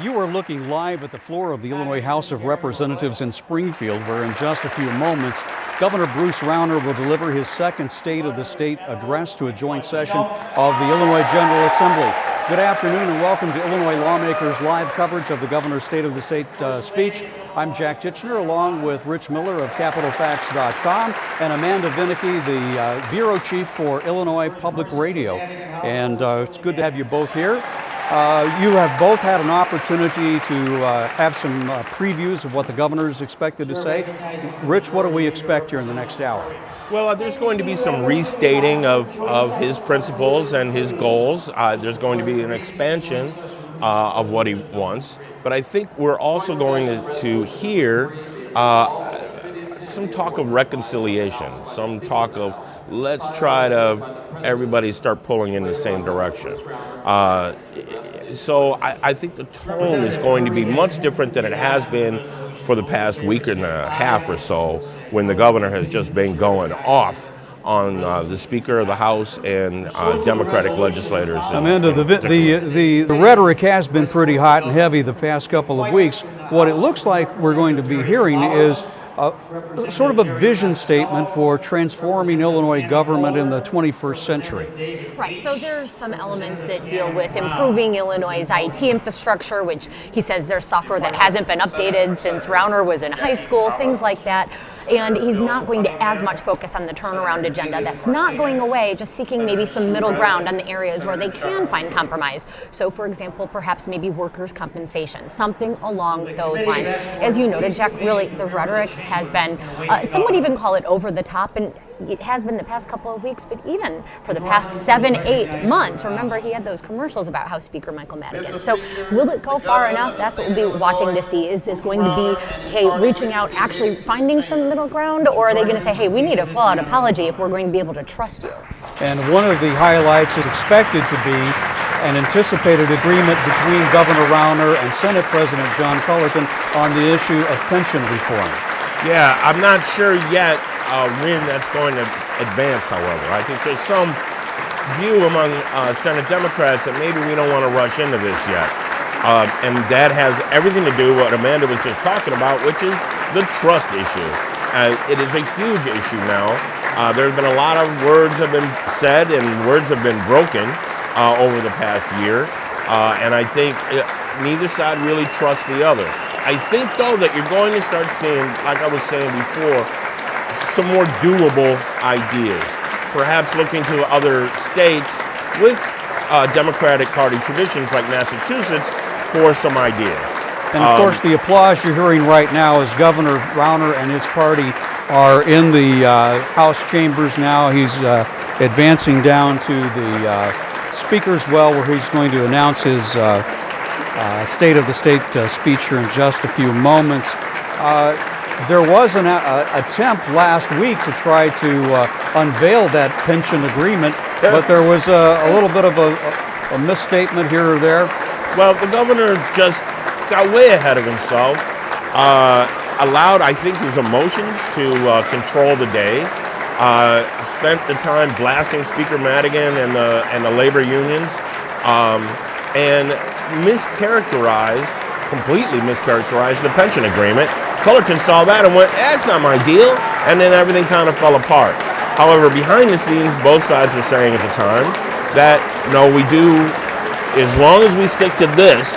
You are looking live at the floor of the Illinois House of Representatives in Springfield, where in just a few moments, Governor Bruce Rauner will deliver his second State of the State address to a joint session of the Illinois General Assembly. Good afternoon and welcome to Illinois Lawmakers live coverage of the Governor's State of the State speech. I'm Jack Titchener along with Rich Miller of CapitalFacts.com and Amanda Vinicky, the Bureau Chief for Illinois Public Radio. And it's good to have you both here. You have both had an opportunity to have some previews of what the governor is expected to say. Rich, what do we expect here in the next hour? Well, there's going to be some restating of his principles and his goals. There's going to be an expansion of what he wants. But I think we're also going to hear some talk of reconciliation, some talk of let's try to everybody start pulling in the same direction. So I think the tone is going to be much different than it has been for the past week and a half or so, when the governor has just been going off on the Speaker of the House and Democratic legislators. Amanda, the rhetoric has been pretty hot and heavy the past couple of weeks. What it looks like we're going to be hearing is sort of a vision statement for transforming Illinois government in the 21st century. Right, so there's some elements that deal with improving Illinois' IT infrastructure, which he says there's software that hasn't been updated since Rauner was in high school, things like that. And he's not going to as much focus on the turnaround agenda. That's not going away, just seeking maybe some middle ground on the areas where they can find compromise. So, for example, perhaps maybe workers' compensation, something along those lines. As you noted, Jack, really the rhetoric has been, some would even call it over the top, and it has been the past couple of weeks, but even for the past 7-8 months. Remember, he had those commercials about House Speaker Michael Madigan. So will it go far enough? That's what we'll be watching to see. Is this going to be, hey, reaching out, actually finding some middle ground, or are they going to say, hey, we need a full-out apology if we're going to be able to trust you? And one of the highlights is expected to be an anticipated agreement between Governor Rauner and Senate President John Cullerton on the issue of pension reform. Yeah, I'm not sure yet when that's going to advance, however. I think there's some view among Senate Democrats that maybe we don't want to rush into this yet. And that has everything to do with what Amanda was just talking about, which is the trust issue. It is a huge issue now. There's been a lot of words have been said and words have been broken over the past year. And I think neither side really trusts the other. I think, though, that you're going to start seeing, like I was saying before, some more doable ideas. Perhaps looking to other states with Democratic Party traditions like Massachusetts for some ideas. And of course, the applause you're hearing right now is Governor Rauner and his party are in the House chambers now. He's advancing down to the Speaker's well, where he's going to announce his State of the State speech here in just a few moments. There was an attempt last week to try to unveil that pension agreement, but there was a little bit of a misstatement here or there. Well, the governor just got way ahead of himself, allowed, I think, his emotions to control the day, spent the time blasting Speaker Madigan and the labor unions, and completely mischaracterized the pension agreement. Cullerton saw that and went, that's not my deal, and then everything kind of fell apart. However, behind the scenes, both sides were saying at the time that, no, we do, as long as we stick to this,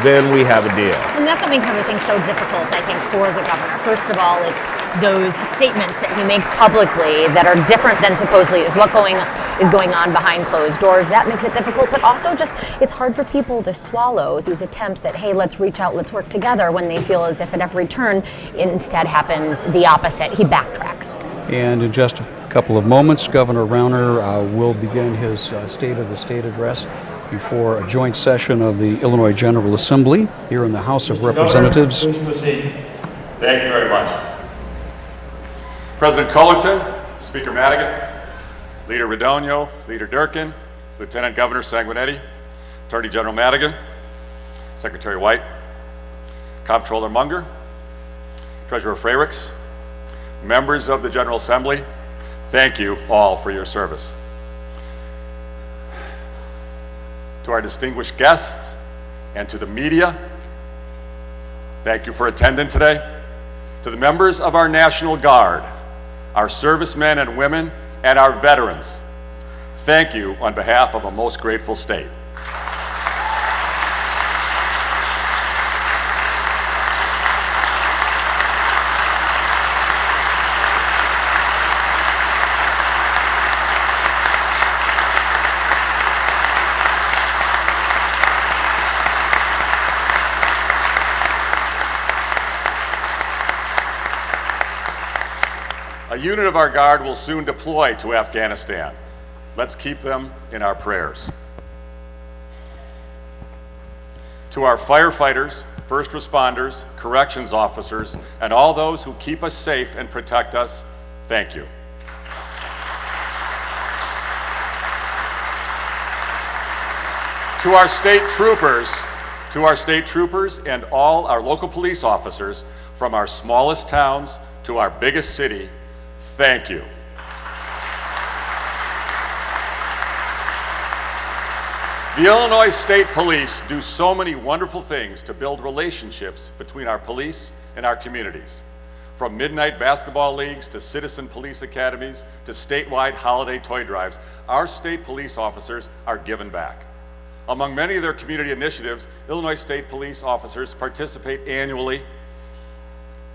then we have a deal. And that's what makes everything so difficult, I think, for the governor. First of all, it's those statements that he makes publicly that are different than supposedly is going on behind closed doors. That makes it difficult, but also just it's hard for people to swallow these attempts at, hey, let's reach out, let's work together, when they feel as if at every turn instead happens the opposite. He backtracks. And in just a couple of moments, Governor Rauner will begin his State of the State address before a joint session of the Illinois General Assembly here in the House of Representatives. Please proceed. Thank you very much. President Cullerton, Speaker Madigan, Leader Radonio, Leader Durkin, Lieutenant Governor Sanguinetti, Attorney General Madigan, Secretary White, Comptroller Munger, Treasurer Frerichs, members of the General Assembly, thank you all for your service. To our distinguished guests, And to the media, thank you for attending today. To the members of our National Guard, our servicemen and women, and our veterans, thank you on behalf of a most grateful state. A unit of our Guard will soon deploy to Afghanistan. Let's keep them in our prayers. To our firefighters, first responders, corrections officers, and all those who keep us safe and protect us, thank you. To our state troopers and all our local police officers, from our smallest towns to our biggest city, thank you. The Illinois State Police do so many wonderful things to build relationships between our police and our communities. From midnight basketball leagues to citizen police academies to statewide holiday toy drives, our state police officers are giving back. Among many of their community initiatives, Illinois State Police officers participate annually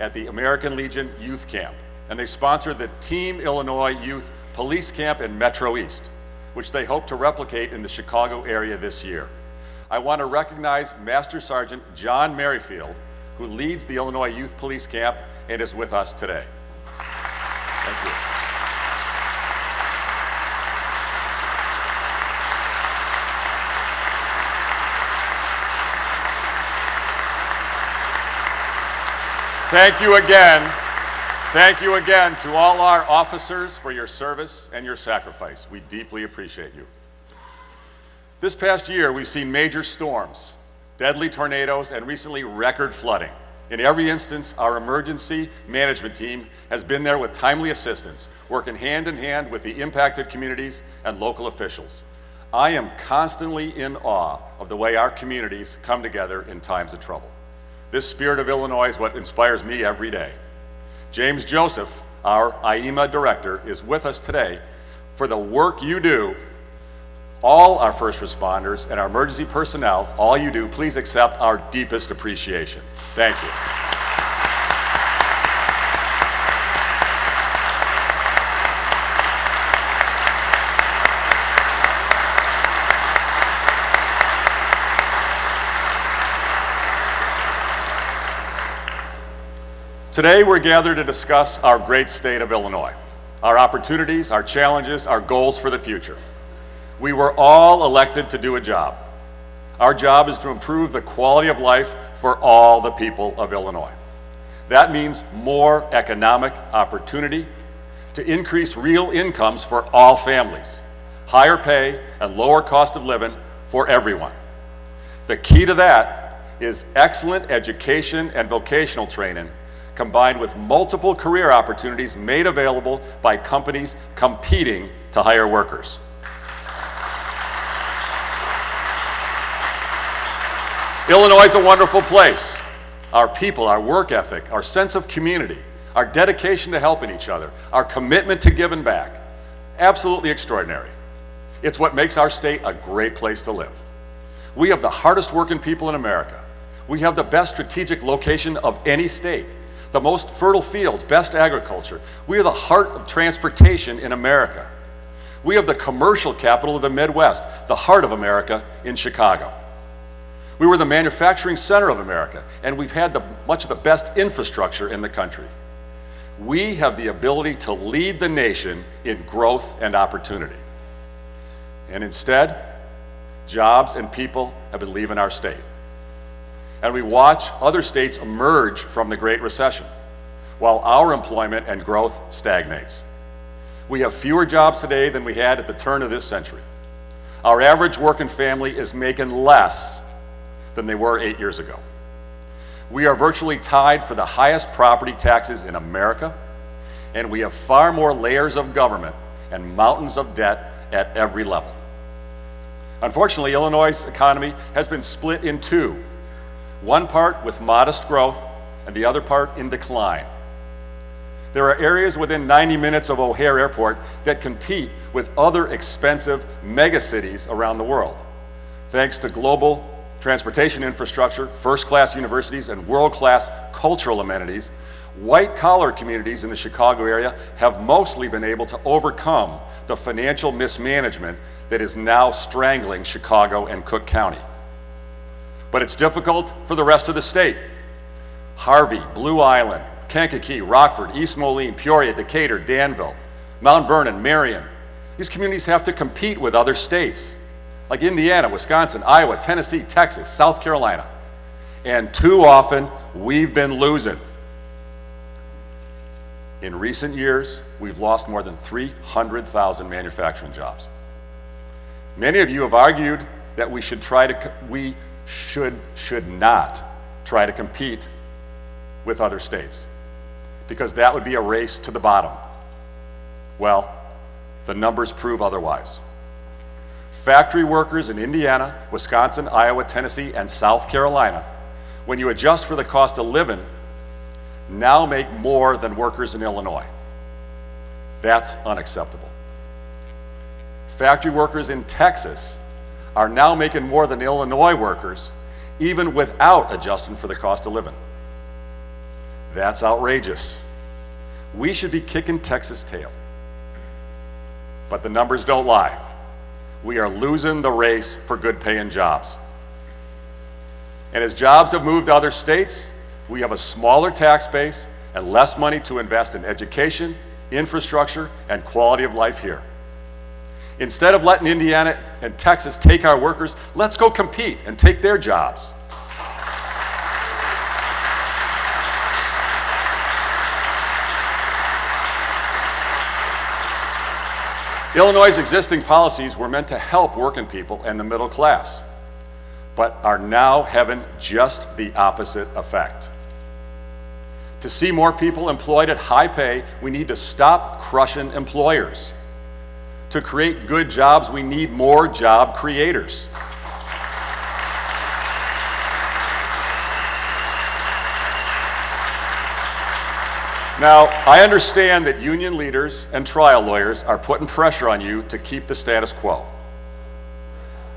at the American Legion Youth Camp, and they sponsor the Team Illinois Youth Police Camp in Metro East, which they hope to replicate in the Chicago area this year. I want to recognize Master Sergeant John Merrifield, who leads the Illinois Youth Police Camp and is with us today. Thank you. Thank you again. Thank you again to all our officers for your service and your sacrifice. We deeply appreciate you. This past year, we've seen major storms, deadly tornadoes, and recently record flooding. In every instance, our emergency management team has been there with timely assistance, working hand in hand with the impacted communities and local officials. I am constantly in awe of the way our communities come together in times of trouble. This spirit of Illinois is what inspires me every day. James Joseph, our IEMA director, is with us today for the work you do. All our first responders and our emergency personnel, all you do, please accept our deepest appreciation. Thank you. Today, we're gathered to discuss our great state of Illinois, our opportunities, our challenges, our goals for the future. We were all elected to do a job. Our job is to improve the quality of life for all the people of Illinois. That means more economic opportunity, to increase real incomes for all families, higher pay and lower cost of living for everyone. The key to that is excellent education and vocational training, combined with multiple career opportunities made available by companies competing to hire workers. Illinois is a wonderful place. Our people, our work ethic, our sense of community, our dedication to helping each other, our commitment to giving back, absolutely extraordinary. It's what makes our state a great place to live. We have the hardest working people in America. We have the best strategic location of any state, the most fertile fields, best agriculture. We are the heart of transportation in America. We have the commercial capital of the Midwest, the heart of America in Chicago. We were the manufacturing center of America, and we've had much of the best infrastructure in the country. We have the ability to lead the nation in growth and opportunity. And instead, jobs and people have been leaving our state. And we watch other states emerge from the Great Recession, while our employment and growth stagnates. We have fewer jobs today than we had at the turn of this century. Our average working family is making less than they were 8 years ago. We are virtually tied for the highest property taxes in America, and we have far more layers of government and mountains of debt at every level. Unfortunately, Illinois' economy has been split in two, one part with modest growth and the other part in decline. There are areas within 90 minutes of O'Hare Airport that compete with other expensive megacities around the world. Thanks to global transportation infrastructure, first-class universities, and world-class cultural amenities, white-collar communities in the Chicago area have mostly been able to overcome the financial mismanagement that is now strangling Chicago and Cook County. But it's difficult for the rest of the state. Harvey, Blue Island, Kankakee, Rockford, East Moline, Peoria, Decatur, Danville, Mount Vernon, Marion. These communities have to compete with other states like Indiana, Wisconsin, Iowa, Tennessee, Texas, South Carolina. And too often, we've been losing. In recent years, we've lost more than 300,000 manufacturing jobs. Many of you have argued that we should not try to compete with other states, because that would be a race to the bottom. Well, the numbers prove otherwise. Factory workers in Indiana, Wisconsin, Iowa, Tennessee, and South Carolina, when you adjust for the cost of living, now make more than workers in Illinois. That's unacceptable. Factory workers in Texas are now making more than Illinois workers, even without adjusting for the cost of living. That's outrageous. We should be kicking Texas' tail. But the numbers don't lie. We are losing the race for good paying jobs. And as jobs have moved to other states, we have a smaller tax base and less money to invest in education, infrastructure, and quality of life here. Instead of letting Indiana and Texas take our workers, let's go compete and take their jobs. Illinois' existing policies were meant to help working people and the middle class, but are now having just the opposite effect. To see more people employed at high pay, we need to stop crushing employers. To create good jobs, we need more job creators. Now, I understand that union leaders and trial lawyers are putting pressure on you to keep the status quo.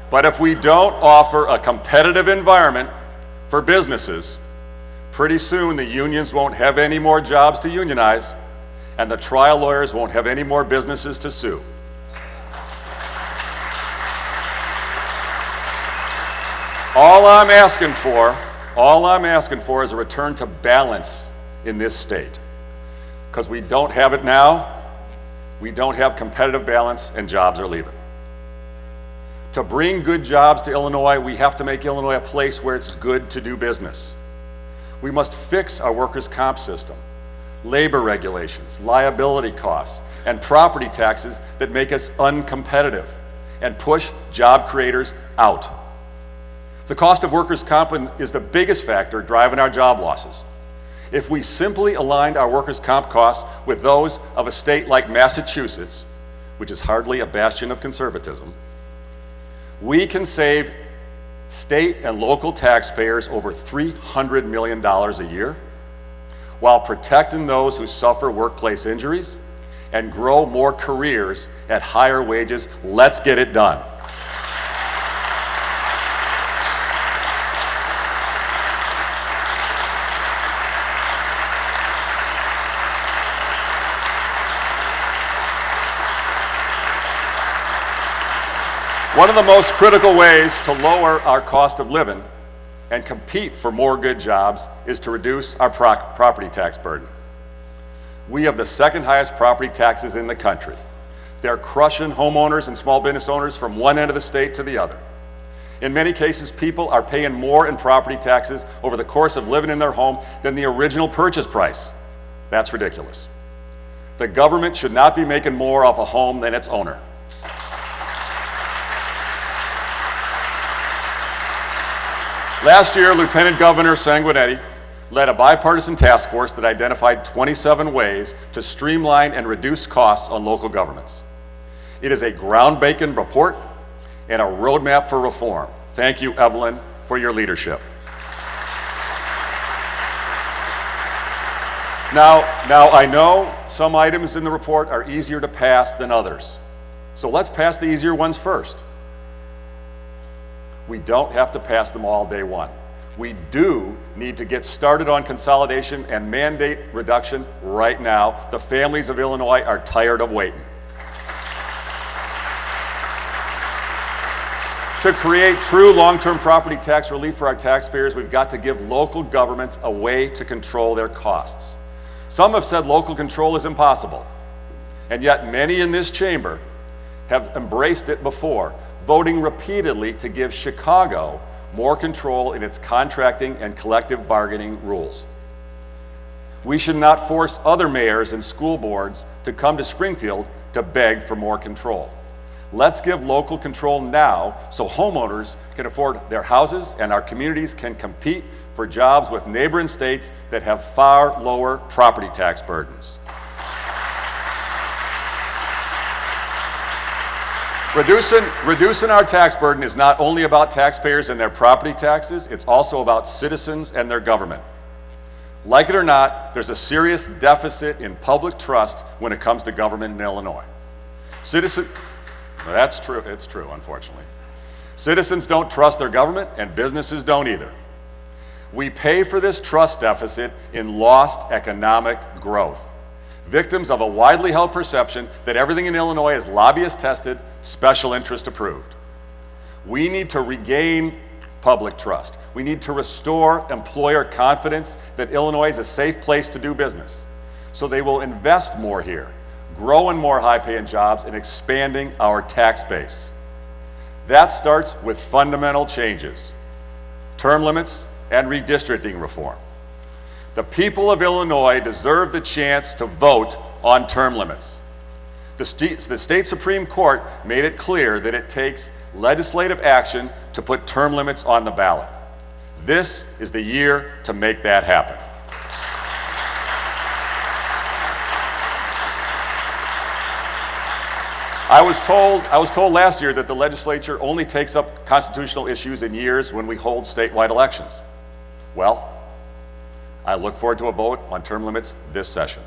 But if we don't offer a competitive environment for businesses, pretty soon the unions won't have any more jobs to unionize, and the trial lawyers won't have any more businesses to sue. All I'm asking for is a return to balance in this state. Because we don't have it now, we don't have competitive balance, and jobs are leaving. To bring good jobs to Illinois, we have to make Illinois a place where it's good to do business. We must fix our workers' comp system, labor regulations, liability costs, and property taxes that make us uncompetitive and push job creators out. The cost of workers' comp is the biggest factor driving our job losses. If we simply aligned our workers' comp costs with those of a state like Massachusetts, which is hardly a bastion of conservatism, we can save state and local taxpayers over $300 million a year while protecting those who suffer workplace injuries and grow more careers at higher wages. Let's get it done. One of the most critical ways to lower our cost of living and compete for more good jobs is to reduce our property tax burden. We have the second highest property taxes in the country. They're crushing homeowners and small business owners from one end of the state to the other. In many cases, people are paying more in property taxes over the course of living in their home than the original purchase price. That's ridiculous. The government should not be making more off a home than its owner. Last year, Lieutenant Governor Sanguinetti led a bipartisan task force that identified 27 ways to streamline and reduce costs on local governments. It is a groundbreaking report, and a roadmap for reform. Thank you, Evelyn, for your leadership. Now I know some items in the report are easier to pass than others. So let's pass the easier ones first. We don't have to pass them all day one. We do need to get started on consolidation and mandate reduction right now. The families of Illinois are tired of waiting. To create true long-term property tax relief for our taxpayers, we've got to give local governments a way to control their costs. Some have said local control is impossible, and yet many in this chamber have embraced it before, voting repeatedly to give Chicago more control in its contracting and collective bargaining rules. We should not force other mayors and school boards to come to Springfield to beg for more control. Let's give local control now so homeowners can afford their houses and our communities can compete for jobs with neighboring states that have far lower property tax burdens. Reducing our tax burden is not only about taxpayers and their property taxes, it's also about citizens and their government. Like it or not, there's a serious deficit in public trust when it comes to government in Illinois. That's true, it's true, unfortunately. Citizens don't trust their government and businesses don't either. We pay for this trust deficit in lost economic growth. Victims of a widely held perception that everything in Illinois is lobbyist tested, special interest approved. We need to regain public trust. We need to restore employer confidence that Illinois is a safe place to do business. So they will invest more here, grow in more high-paying jobs, and expanding our tax base. That starts with fundamental changes, term limits, and redistricting reform. The people of Illinois deserve the chance to vote on term limits. The state Supreme Court made it clear that it takes legislative action to put term limits on the ballot. This is the year to make that happen. I was told last year that the legislature only takes up constitutional issues in years when we hold statewide elections. Well, I look forward to a vote on term limits this session.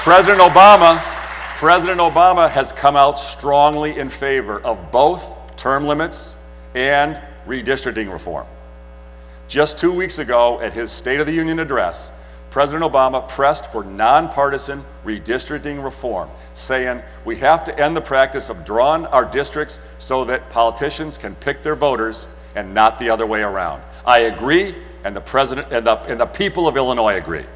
President Obama has come out strongly in favor of both term limits and redistricting reform. Just 2 weeks ago at his State of the Union address, President Obama pressed for nonpartisan redistricting reform, saying we have to end the practice of drawing our districts so that politicians can pick their voters and not the other way around. I agree, and the President and the people of Illinois agree.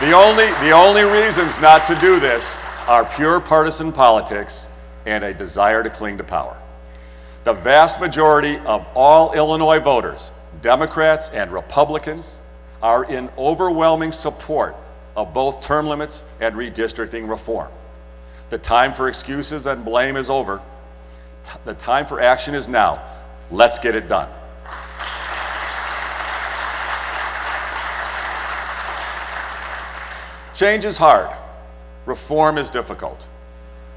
The only reasons not to do this are pure partisan politics and a desire to cling to power. The vast majority of all Illinois voters, Democrats and Republicans, are in overwhelming support of both term limits and redistricting reform. The time for excuses and blame is over. The time for action is now. Let's get it done. Change is hard. Reform is difficult.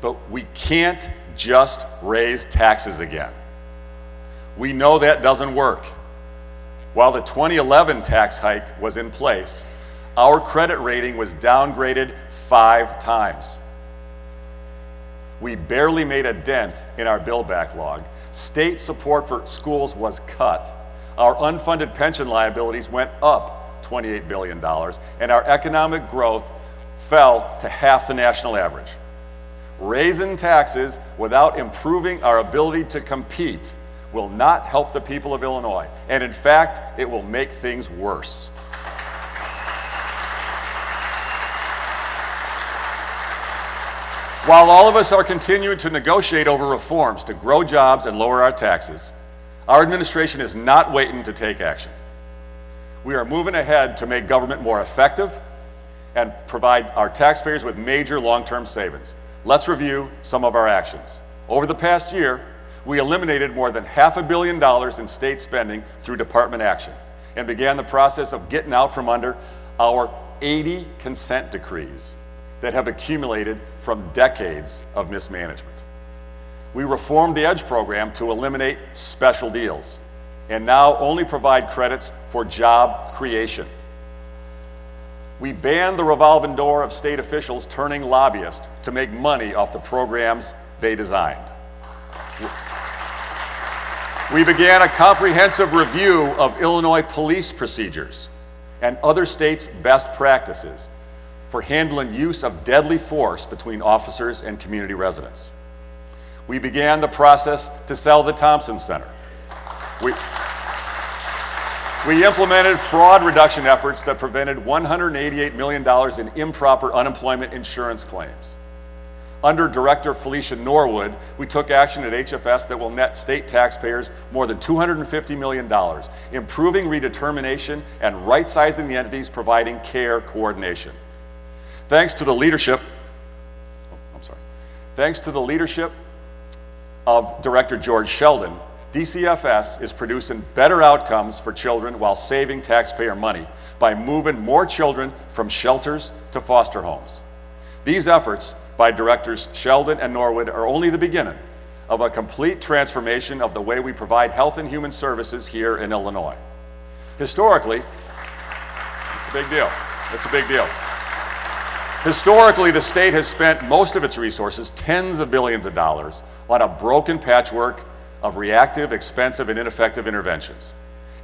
But we can't just raise taxes again. We know that doesn't work. While the 2011 tax hike was in place, our credit rating was downgraded 5 times. We barely made a dent in our bill backlog. State support for schools was cut. Our unfunded pension liabilities went up $28 billion, and our economic growth fell to half the national average. Raising taxes without improving our ability to compete will not help the people of Illinois, and in fact, it will make things worse. While all of us are continuing to negotiate over reforms to grow jobs and lower our taxes, our administration is not waiting to take action. We are moving ahead to make government more effective and provide our taxpayers with major long-term savings. Let's review some of our actions. Over the past year, we eliminated more than $500 million in state spending through department action and began the process of getting out from under our 80 consent decrees. that have accumulated from decades of mismanagement. We reformed the EDGE program to eliminate special deals and now only provide credits for job creation. We banned the revolving door of state officials turning lobbyists to make money off the programs they designed. We began a comprehensive review of Illinois police procedures and other states' best practices for handling use of deadly force between officers and community residents. We began the process to sell the Thompson Center. We implemented fraud reduction efforts that prevented $188 million in improper unemployment insurance claims. Under Director Felicia Norwood, we took action at HFS that will net state taxpayers more than $250 million, improving redetermination and right-sizing the entities providing care coordination. Thanks to the leadership of Director George Sheldon, DCFS is producing better outcomes for children while saving taxpayer money by moving more children from shelters to foster homes. These efforts by Directors Sheldon and Norwood are only the beginning of a complete transformation of the way we provide health and human services here in Illinois. Historically, it's a big deal. It's a big deal. Historically, the state has spent most of its resources, tens of billions of dollars, on a broken patchwork of reactive, expensive, and ineffective interventions.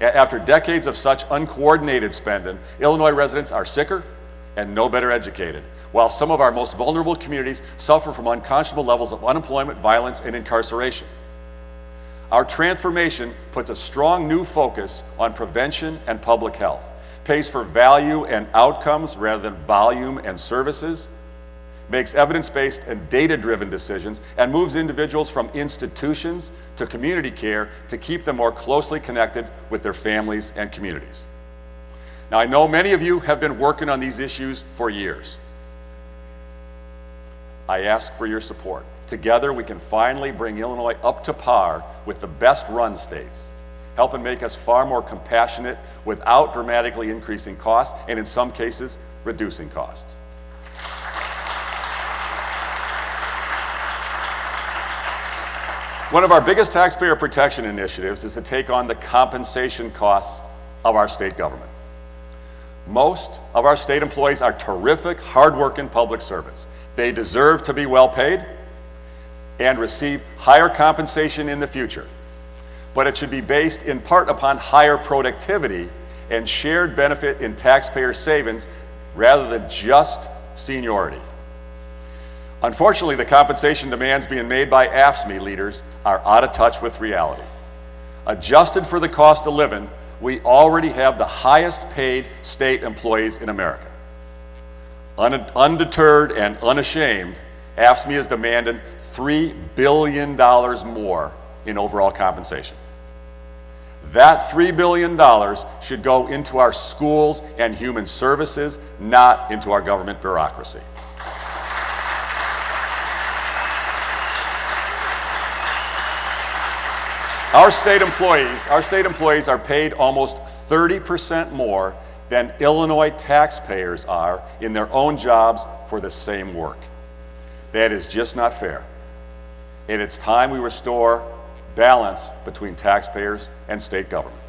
After decades of such uncoordinated spending, Illinois residents are sicker and no better educated, while some of our most vulnerable communities suffer from unconscionable levels of unemployment, violence, and incarceration. Our transformation puts a strong new focus on prevention and public health, pays for value and outcomes rather than volume and services, makes evidence-based and data-driven decisions, and moves individuals from institutions to community care to keep them more closely connected with their families and communities. Now, I know many of you have been working on these issues for years. I ask for your support. Together, we can finally bring Illinois up to par with the best-run states, helping make us far more compassionate without dramatically increasing costs, and in some cases, reducing costs. One of our biggest taxpayer protection initiatives is to take on the compensation costs of our state government. Most of our state employees are terrific, hardworking public servants. They deserve to be well paid and receive higher compensation in the future. But it should be based in part upon higher productivity and shared benefit in taxpayer savings rather than just seniority. Unfortunately, the compensation demands being made by AFSCME leaders are out of touch with reality. Adjusted for the cost of living, we already have the highest paid state employees in America. Undeterred and unashamed, AFSCME is demanding $3 billion more in overall compensation. That $3 billion should go into our schools and human services, not into our government bureaucracy. Our state employees are paid almost 30% more than Illinois taxpayers are in their own jobs for the same work. That is just not fair. And it's time we restore balance between taxpayers and state government.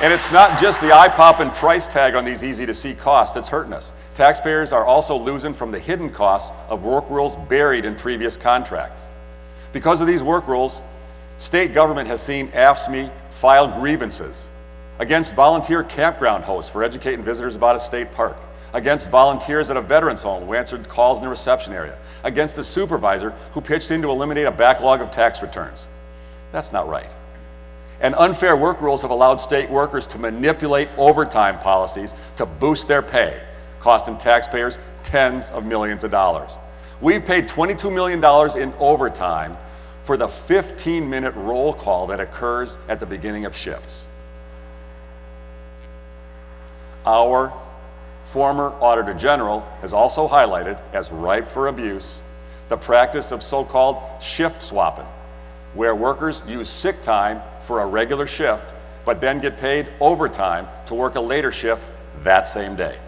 And it's not just the eye-popping price tag on these easy-to-see costs that's hurting us. Taxpayers are also losing from the hidden costs of work rules buried in previous contracts. Because of these work rules, state government has seen AFSCME file grievances against volunteer campground hosts for educating visitors about a state park, against volunteers at a veterans home who answered calls in the reception area, against a supervisor who pitched in to eliminate a backlog of tax returns. That's not right. And unfair work rules have allowed state workers to manipulate overtime policies to boost their pay, costing taxpayers tens of millions of dollars. We've paid $22 million in overtime for the 15-minute roll call that occurs at the beginning of shifts. Our former Auditor General has also highlighted as ripe for abuse the practice of so-called shift swapping, where workers use sick time for a regular shift, but then get paid overtime to work a later shift that same day.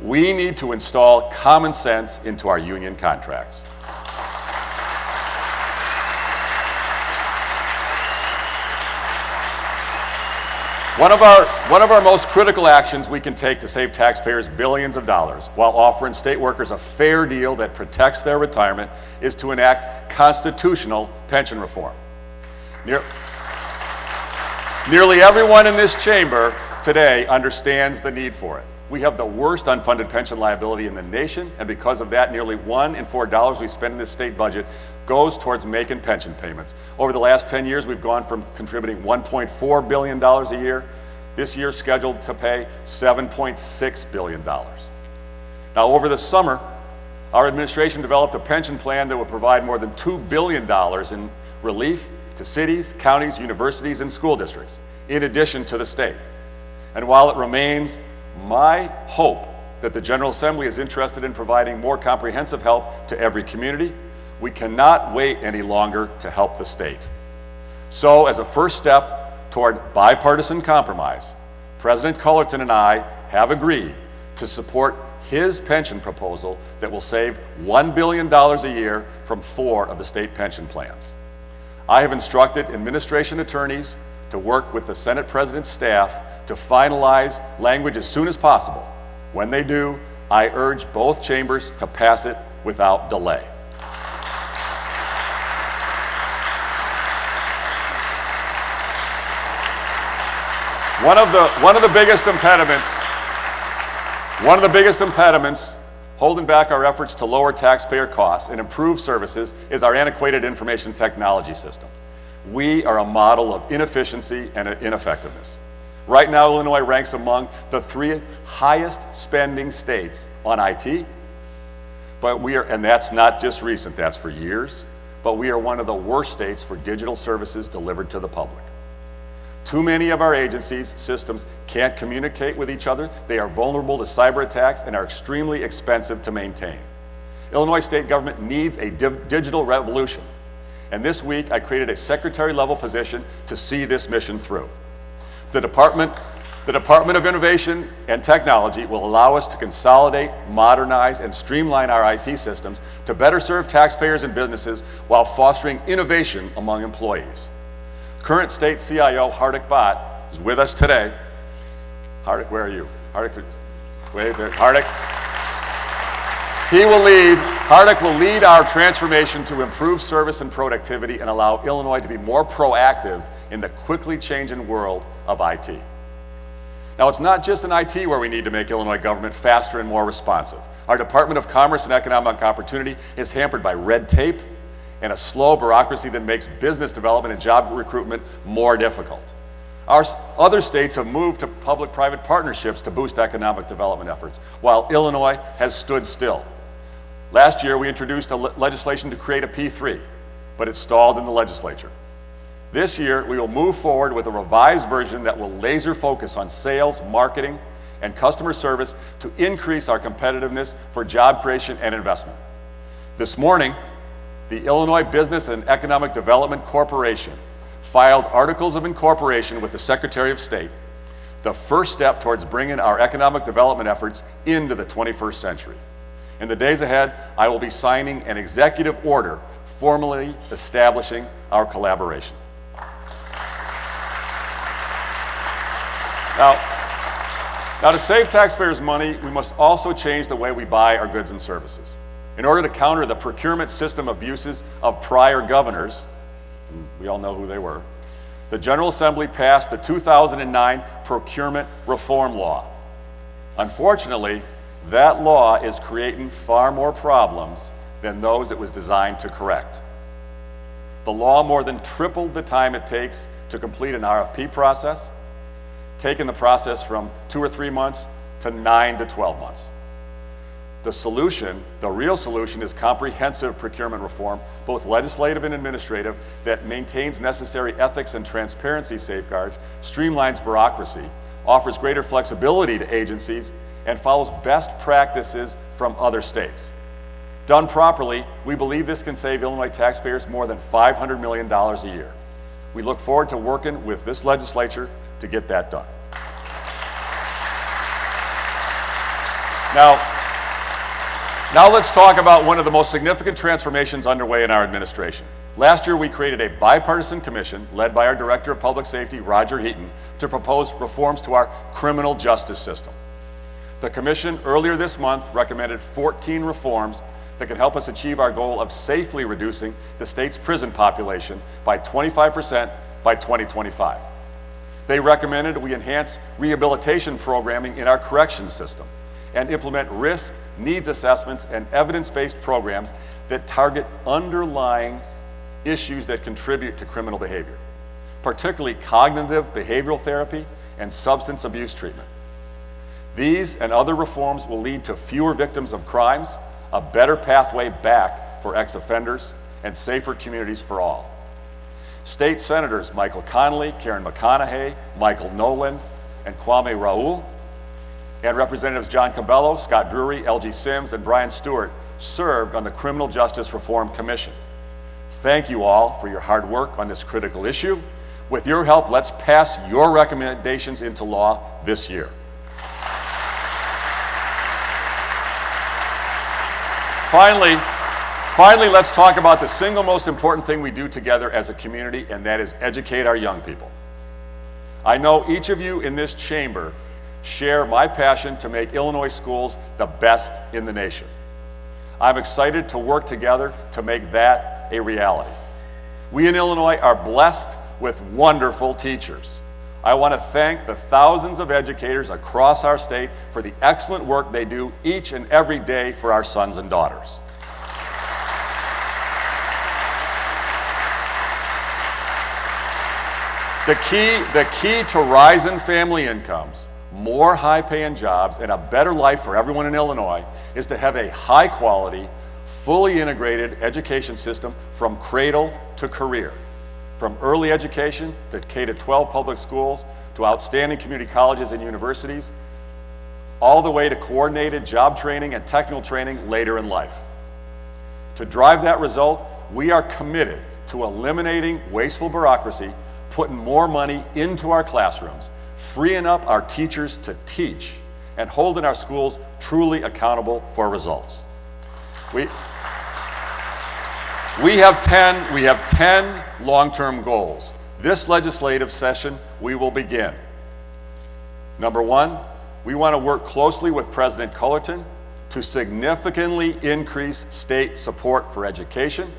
We need to install common sense into our union contracts. One of our most critical actions we can take to save taxpayers billions of dollars while offering state workers a fair deal that protects their retirement is to enact constitutional pension reform. Nearly everyone in this chamber today understands the need for it. We have the worst unfunded pension liability in the nation, and because of that, nearly $1 in $4 we spend in this state budget goes towards making pension payments. Over the last 10 years, we've gone from contributing $1.4 billion a year, this year scheduled to pay $7.6 billion. Now, over the summer, our administration developed a pension plan that will provide more than $2 billion in relief to cities, counties, universities, and school districts, in addition to the state. And while it remains my hope that the General Assembly is interested in providing more comprehensive help to every community, we cannot wait any longer to help the state. So, as a first step toward bipartisan compromise, President Cullerton and I have agreed to support his pension proposal that will save $1 billion a year from 4 of the state pension plans. I have instructed administration attorneys to work with the Senate President's staff to finalize language as soon as possible. When they do, I urge both chambers to pass it without delay. One of the biggest impediments holding back our efforts to lower taxpayer costs and improve services is our antiquated information technology system. We are a model of inefficiency and ineffectiveness. Right now, Illinois ranks among the 3 highest spending states on IT, and that's not just recent, that's for years, but we are one of the worst states for digital services delivered to the public. Too many of our agencies' systems can't communicate with each other, they are vulnerable to cyber attacks, and are extremely expensive to maintain. Illinois state government needs a digital revolution, and this week I created a secretary-level position to see this mission through. The Department of Innovation and Technology will allow us to consolidate, modernize, and streamline our IT systems to better serve taxpayers and businesses while fostering innovation among employees. Current state CIO Hardik Bhatt is with us today. Hardik, where are you? Hardik, wave there. Hardik. Hardik will lead our transformation to improve service and productivity and allow Illinois to be more proactive in the quickly changing world of IT. Now, it's not just in IT where we need to make Illinois government faster and more responsive. Our Department of Commerce and Economic Opportunity is hampered by red tape and a slow bureaucracy that makes business development and job recruitment more difficult. Our other states have moved to public-private partnerships to boost economic development efforts, while Illinois has stood still. Last year, we introduced legislation to create a P3, but it stalled in the legislature. This year, we will move forward with a revised version that will laser focus on sales, marketing, and customer service to increase our competitiveness for job creation and investment. This morning, the Illinois Business and Economic Development Corporation filed articles of incorporation with the Secretary of State, the first step towards bringing our economic development efforts into the 21st century. In the days ahead, I will be signing an executive order formally establishing our collaboration. Now, to save taxpayers money, we must also change the way we buy our goods and services. In order to counter the procurement system abuses of prior governors, and we all know who they were, the General Assembly passed the 2009 Procurement Reform Law. Unfortunately, that law is creating far more problems than those it was designed to correct. The law more than tripled the time it takes to complete an RFP process, taking the process from 2 or 3 months to 9 to 12 months. The solution, the real solution, is comprehensive procurement reform, both legislative and administrative, that maintains necessary ethics and transparency safeguards, streamlines bureaucracy, offers greater flexibility to agencies, and follows best practices from other states. Done properly, we believe this can save Illinois taxpayers more than $500 million a year. We look forward to working with this legislature to get that done. Now let's talk about one of the most significant transformations underway in our administration. Last year, we created a bipartisan commission led by our Director of Public Safety, Roger Heaton, to propose reforms to our criminal justice system. The commission earlier this month recommended 14 reforms that can help us achieve our goal of safely reducing the state's prison population by 25% by 2025. They recommended we enhance rehabilitation programming in our corrections system and implement risk, needs assessments, and evidence-based programs that target underlying issues that contribute to criminal behavior, particularly cognitive behavioral therapy and substance abuse treatment. These and other reforms will lead to fewer victims of crimes, a better pathway back for ex-offenders, and safer communities for all. State Senators Michael Connolly, Karen McConaughey, Michael Nolan, and Kwame Raoul, and Representatives John Cabello, Scott Drury, L.G. Sims, and Brian Stewart served on the Criminal Justice Reform Commission. Thank you all for your hard work on this critical issue. With your help, let's pass your recommendations into law this year. Finally, let's talk about the single most important thing we do together as a community, and that is educate our young people. I know each of you in this chamber share my passion to make Illinois schools the best in the nation. I'm excited to work together to make that a reality. We in Illinois are blessed with wonderful teachers. I want to thank the thousands of educators across our state for the excellent work they do each and every day for our sons and daughters. The key to rising family incomes, more high-paying jobs, and a better life for everyone in Illinois is to have a high-quality, fully integrated education system from cradle to career. From early education to K-12 public schools to outstanding community colleges and universities, all the way to coordinated job training and technical training later in life. To drive that result, we are committed to eliminating wasteful bureaucracy, putting more money into our classrooms, freeing up our teachers to teach, and holding our schools truly accountable for results. We have 10 long-term goals. This legislative session, we will begin. Number one, we want to work closely with President Cullerton to significantly increase state support for education,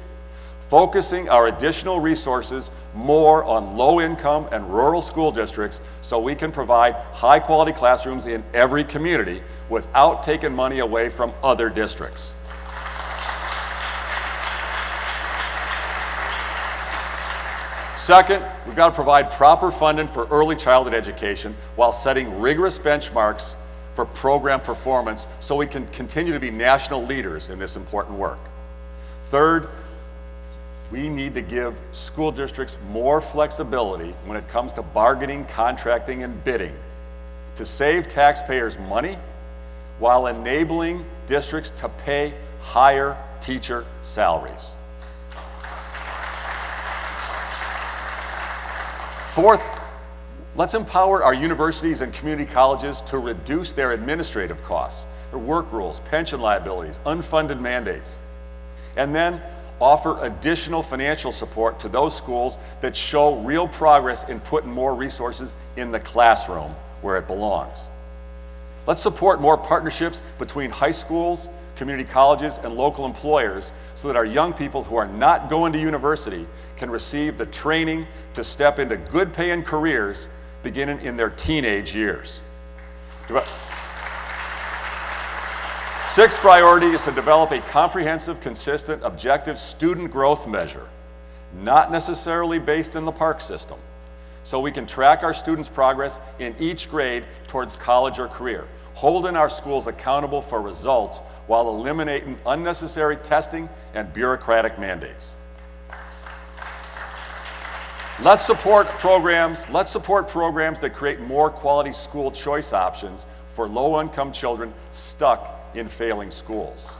focusing our additional resources more on low-income and rural school districts so we can provide high-quality classrooms in every community without taking money away from other districts. Second, we've got to provide proper funding for early childhood education while setting rigorous benchmarks for program performance so we can continue to be national leaders in this important work. Third, we need to give school districts more flexibility when it comes to bargaining, contracting, and bidding to save taxpayers money while enabling districts to pay higher teacher salaries. Fourth, let's empower our universities and community colleges to reduce their administrative costs, their work rules, pension liabilities, unfunded mandates, and then offer additional financial support to those schools that show real progress in putting more resources in the classroom where it belongs. Let's support more partnerships between high schools, community colleges, and local employers so that our young people who are not going to university can receive the training to step into good paying careers beginning in their teenage years. Sixth priority is to develop a comprehensive, consistent, objective student growth measure, not necessarily based in the PARCC system, so we can track our students' progress in each grade towards college or career, holding our schools accountable for results while eliminating unnecessary testing and bureaucratic mandates. Let's support programs that create more quality school choice options for low-income children stuck in failing schools.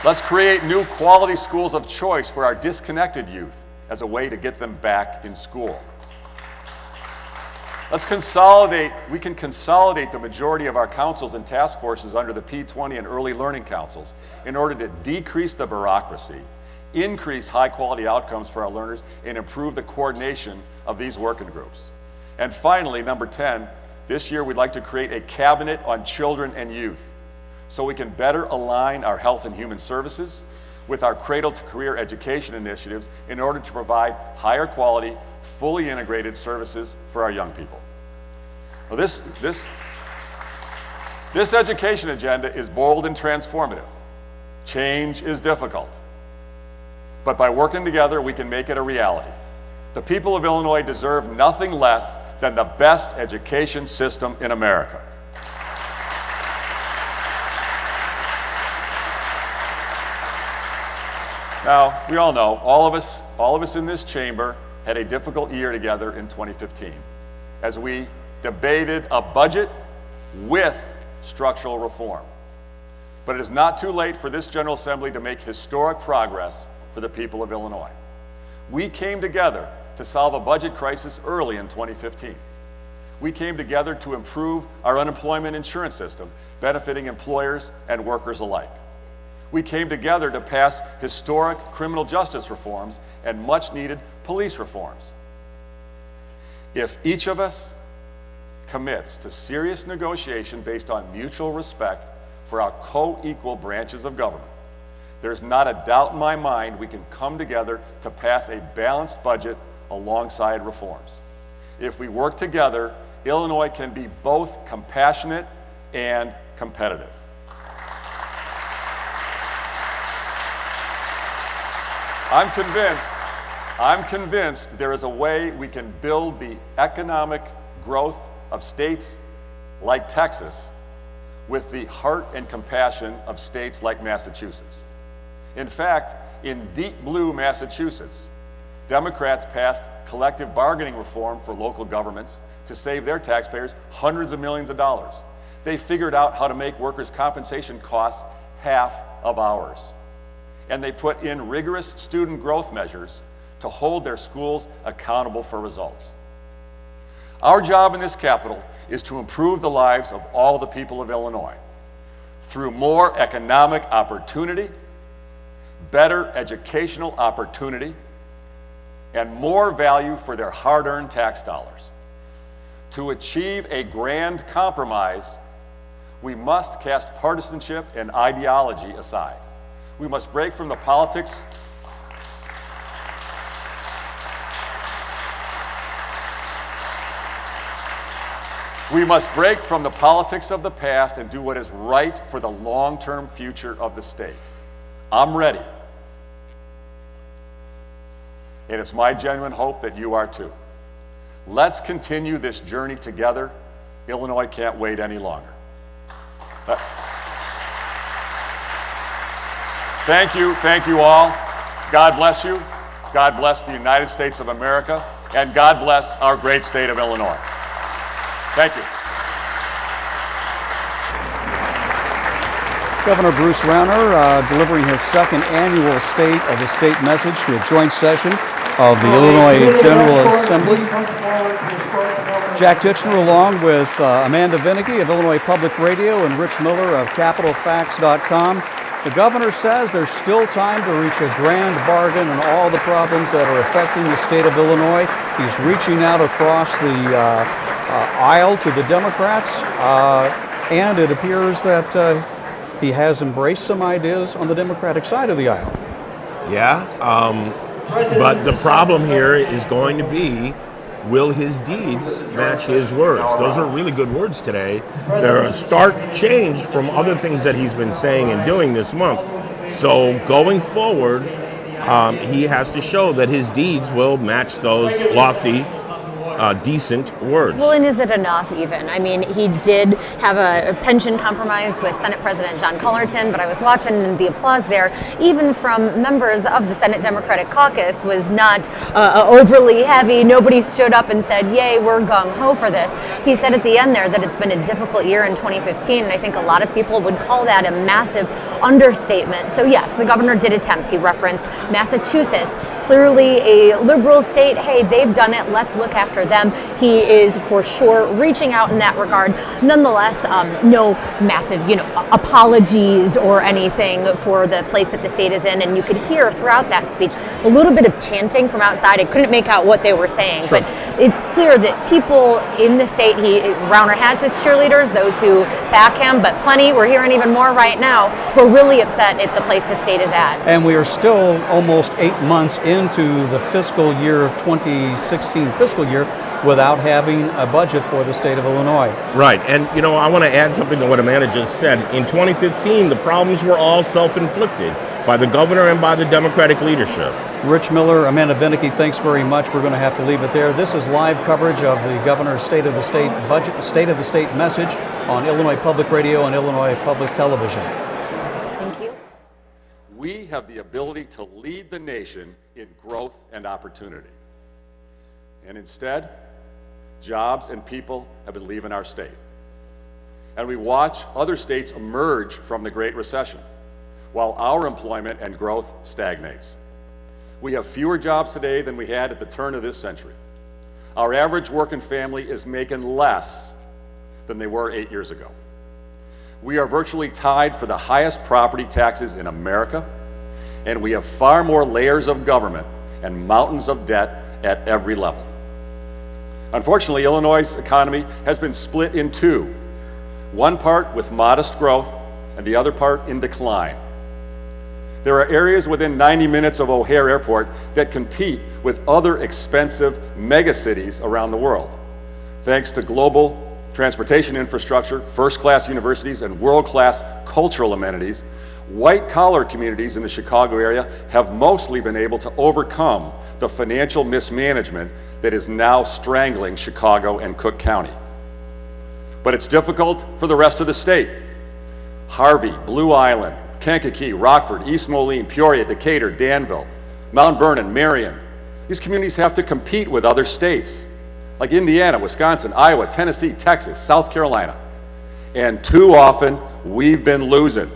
Let's create new quality schools of choice for our disconnected youth as a way to get them back in school. Let's consolidate. We can consolidate the majority of our councils and task forces under the P20 and early learning councils in order to decrease the bureaucracy, increase high-quality outcomes for our learners, and improve the coordination of these working groups. And finally, number 10, this year we'd like to create a cabinet on children and youth so we can better align our health and human services with our cradle-to-career education initiatives in order to provide higher quality, fully integrated services for our young people. Well, this education agenda is bold and transformative. Change is difficult. But by working together, we can make it a reality. The people of Illinois deserve nothing less than the best education system in America. Now, we all know, all of us in this chamber had a difficult year together in 2015 as we debated a budget with structural reform. But it is not too late for this General Assembly to make historic progress for the people of Illinois. We came together to solve a budget crisis early in 2015. We came together to improve our unemployment insurance system, benefiting employers and workers alike. We came together to pass historic criminal justice reforms and much-needed police reforms. If each of us commits to serious negotiation based on mutual respect for our co-equal branches of government, there's not a doubt in my mind we can come together to pass a balanced budget alongside reforms. If we work together, Illinois can be both compassionate and competitive. I'm convinced there is a way we can build the economic growth of states like Texas with the heart and compassion of states like Massachusetts. In fact, in deep blue Massachusetts, Democrats passed collective bargaining reform for local governments to save their taxpayers hundreds of millions of dollars. They figured out how to make workers' compensation costs half of ours. And they put in rigorous student growth measures to hold their schools accountable for results. Our job in this Capitol is to improve the lives of all the people of Illinois through more economic opportunity, better educational opportunity, and more value for their hard-earned tax dollars. To achieve a grand compromise, we must cast partisanship and ideology aside. We must break from the politics of the past and do what is right for the long-term future of the state. I'm ready. And it's my genuine hope that you are too. Let's continue this journey together. Illinois can't wait any longer. Thank you all. God bless you. God bless the United States of America, and God bless our great state of Illinois. Thank you. Governor Bruce Rauner delivering his second annual State of the State message to a joint session of the Illinois General Assembly. Jack Titchener along with Amanda Vinnicky of Illinois Public Radio and Rich Miller of CapitalFacts.com. The governor says there's still time to reach a grand bargain on all the problems that are affecting the state of Illinois. He's reaching out across the aisle to the Democrats, and it appears that he has embraced some ideas on the Democratic side of the aisle. Yeah, but the problem here is going to be, will his deeds match his words? Those are really good words today. They're a stark change from other things that he's been saying and doing this month. So going forward, he has to show that his deeds will match those lofty, decent words. Well, and is it enough even? I mean, he did have a pension compromise with Senate President John Cullerton, but I was watching the applause there, even from members of the Senate Democratic Caucus, was not overly heavy. Nobody stood up and said, yay, we're gung-ho for this. He said at the end there that it's been a difficult year in 2015, and I think a lot of people would call that a massive understatement. So yes, the governor did attempt. He referenced Massachusetts clearly a liberal state. Hey, they've done it. Let's look after them. He is for sure reaching out in that regard. Nonetheless, no massive, apologies or anything for the place that the state is in. And you could hear throughout that speech a little bit of chanting from outside. I couldn't make out what they were saying, Sure. but it's clear that people in the state, Rauner has his cheerleaders, those who back him, but plenty, we're hearing even more right now, who are really upset at the place the state is at. And we are still almost 8 months into the fiscal year 2016 fiscal year without having a budget for the state of Illinois. Right, and I want to add something to what Amanda just said. In 2015, the problems were all self-inflicted by the governor and by the Democratic leadership. Rich Miller, Amanda Vinicky, thanks very much. We're going to have to leave it there. This is live coverage of the governor's State of the State budget, State of the State message on Illinois Public Radio and Illinois Public Television. Thank you. We have the ability to lead the nation in growth and opportunity. And instead, jobs and people have been leaving our state. And we watch other states emerge from the Great Recession, while our employment and growth stagnates. We have fewer jobs today than we had at the turn of this century. Our average working family is making less than they were 8 years ago. We are virtually tied for the highest property taxes in America, and we have far more layers of government and mountains of debt at every level. Unfortunately, Illinois' economy has been split in two, one part with modest growth and the other part in decline. There are areas within 90 minutes of O'Hare Airport that compete with other expensive megacities around the world. Thanks to global transportation infrastructure, first-class universities, and world-class cultural amenities, white-collar communities in the Chicago area have mostly been able to overcome the financial mismanagement that is now strangling Chicago and Cook County. But it's difficult for the rest of the state. Harvey, Blue Island, Kankakee, Rockford, East Moline, Peoria, Decatur, Danville, Mount Vernon, Marion. These communities have to compete with other states like Indiana, Wisconsin, Iowa, Tennessee, Texas, South Carolina. And too often, we've been losing.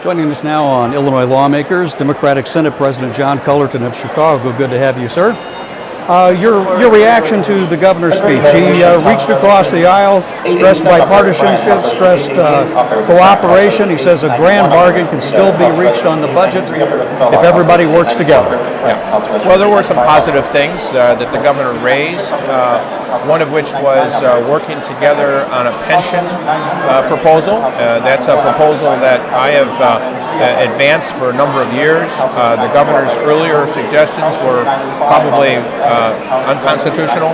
Joining us now on Illinois Lawmakers, Democratic Senate President John Cullerton of Chicago. Good to have you, sir. Your reaction to the governor's speech. He reached across the aisle, stressed bipartisanship, stressed cooperation. He says a grand bargain can still be reached on the budget if everybody works together. Yeah. Well, there were some positive things that the governor raised, one of which was working together on a pension proposal. That's a proposal that I have advanced for a number of years. The governor's earlier suggestions were probably unconstitutional.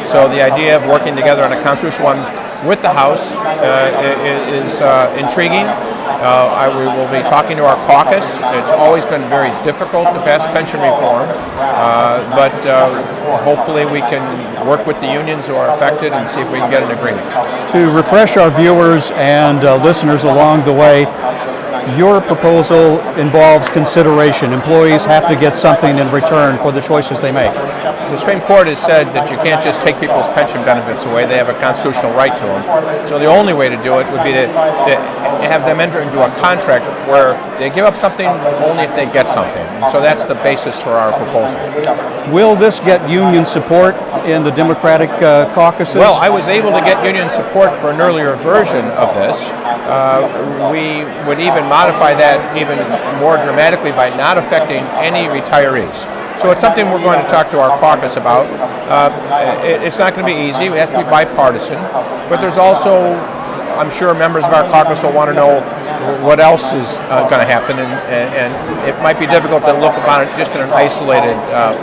So the idea of working together on a constitutional one with the House is intriguing. We will be talking to our caucus. It's always been very difficult to pass pension reform, but hopefully we can work with the unions who are affected and see if we can get an agreement. To refresh our viewers and listeners along the way, your proposal involves consideration. Employees have to get something in return for the choices they make. The Supreme Court has said that you can't just take people's pension benefits away. They have a constitutional right to them. So the only way to do it would be to have them enter into a contract where they give up something only if they get something. So that's the basis for our proposal. Will this get union support in the Democratic caucuses? Well, I was able to get union support for an earlier version of this. We would even modify that even more dramatically by not affecting any retirees. So it's something we're going to talk to our caucus about. It's not going to be easy. It has to be bipartisan. But there's also, I'm sure members of our caucus will want to know what else is going to happen, and it might be difficult to look upon it just in an isolated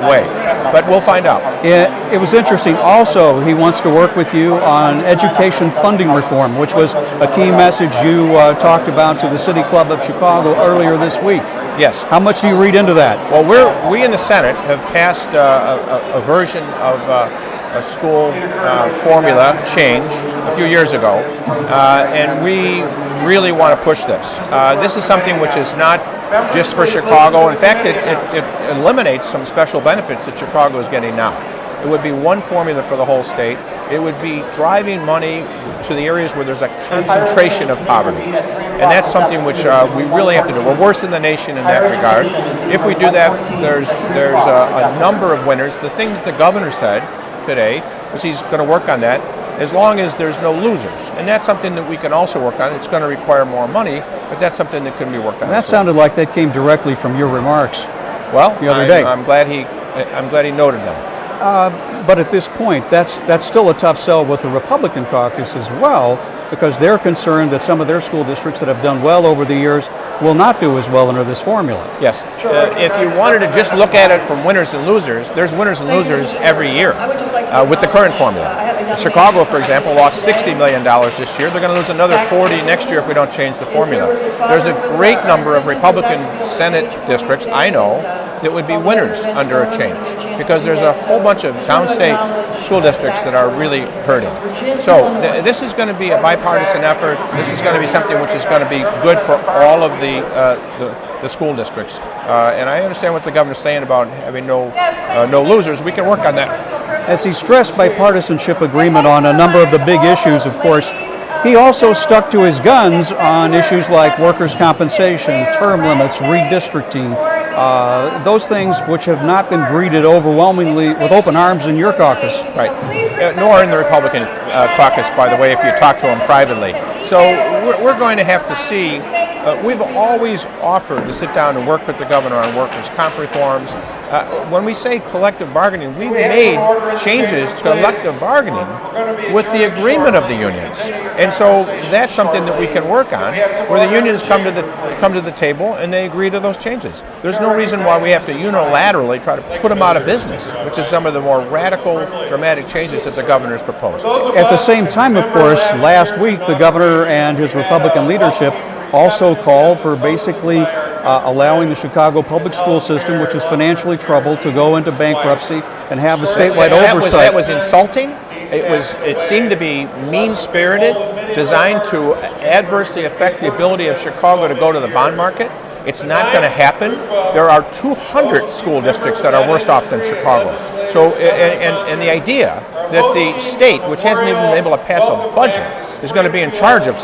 way. But we'll find out. It was interesting. Also, he wants to work with you on education funding reform, which was a key message you talked about to the City Club of Chicago earlier this week. Yes. How much do you read into that? Well, we in the Senate have passed a version of a school formula change a few years ago, and we really want to push this. This is something which is not just for Chicago. In fact, it eliminates some special benefits that Chicago is getting now. It would be one formula for the whole state. It would be driving money to the areas where there's a concentration of poverty. And that's something which we really have to do. We're worse than the nation in that regard. If we do that, there's a number of winners. The thing that the governor said today was he's going to work on that as long as there's no losers. And that's something that we can also work on. It's going to require more money, but that's something that can be worked on. That sounded like that came directly from your remarks. Well, the other day. I'm glad he noted them. But at this point, that's still a tough sell with the Republican caucus as well, because they're concerned that some of their school districts that have done well over the years will not do as well under this formula. Yes. If you wanted to just look at it from winners and losers, there's winners and losers every year with the current formula. Chicago, for example, lost $60 million this year. They're going to lose another 40 next year if we don't change the formula. There's a great number of Republican Senate districts, I know, that would be winners under a change, because there's a whole bunch of downstate school districts that are really hurting. So this is going to be a bipartisan effort. This is going to be something which is going to be good for all of the school districts. And I understand what the governor's saying about having no losers. We can work on that. As he stressed bipartisanship agreement on a number of the big issues, of course, he also stuck to his guns on issues like workers' compensation, term limits, redistricting, those things which have not been greeted overwhelmingly with open arms in your caucus. Right. Nor in the Republican caucus, by the way, if you talk to them privately. So we're going to have to see. We've always offered to sit down and work with the governor on workers' comp reforms. When we say collective bargaining, we've made changes to collective bargaining with the agreement of the unions. And so that's something that we can work on, where the unions come to the table and they agree to those changes. There's no reason why we have to unilaterally try to put them out of business, which is some of the more radical, dramatic changes that the governor's proposed. At the same time, of course, last week the governor and his Republican leadership also called for basically allowing the Chicago public school system, which is financially troubled, to go into bankruptcy and have a statewide oversight. That was insulting. It seemed to be mean-spirited, designed to adversely affect the ability of Chicago to go to the bond market. It's not going to happen. There are 200 school districts that are worse off than Chicago. So, and the idea that the state, which hasn't even been able to pass a budget, is going to be in charge of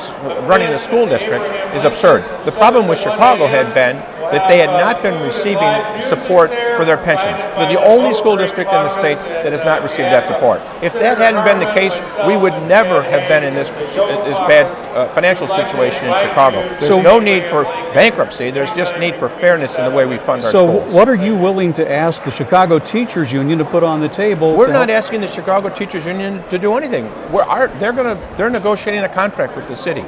running a school district is absurd. The problem with Chicago had been that they had not been receiving support for their pensions. They're the only school district in the state that has not received that support. If that hadn't been the case, we would never have been in this bad financial situation in Chicago. There's no need for bankruptcy. There's just need for fairness in the way we fund our schools. So what are you willing to ask the Chicago Teachers Union to put on the table? We're not asking the Chicago Teachers Union to do anything. They're negotiating a contract with the city.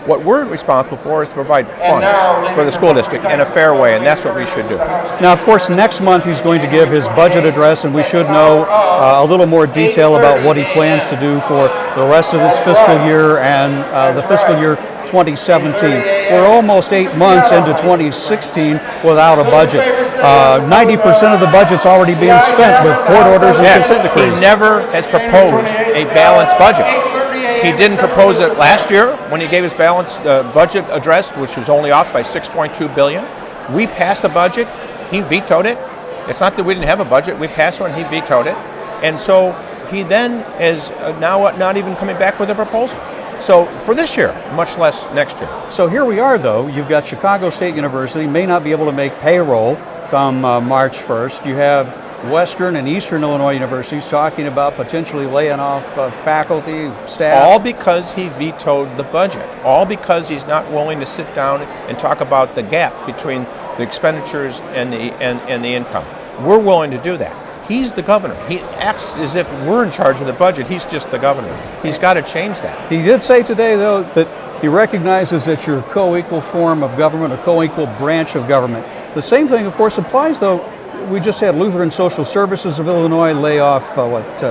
What we're responsible for is to provide funds for the school district in a fair way, and that's what we should do. Now, of course, next month he's going to give his budget address, and we should know a little more detail about what he plans to do for the rest of this fiscal year and the fiscal year 2017. We're almost 8 months into 2016 without a budget. 90% of the budget's already being spent with court orders and consent decrees. He never has proposed a balanced budget. He didn't propose it last year when he gave his balanced budget address, which was only off by $6.2 billion. We passed a budget. He vetoed it. It's not that we didn't have a budget. We passed one. He vetoed it. And so he then is now not even coming back with a proposal. So for this year, much less next year. So here we are, though. You've got Chicago State University, may not be able to make payroll come March 1st. You have Western and Eastern Illinois universities talking about potentially laying off faculty, staff. All because he vetoed the budget. All because he's not willing to sit down and talk about the gap between the expenditures and the income. We're willing to do that. He's the governor. He acts as if we're in charge of the budget. He's just the governor. He's got to change that. He did say today, though, that he recognizes that you're a co-equal form of government, a co-equal branch of government. The same thing, of course, applies, though. We just had Lutheran Social Services of Illinois lay off,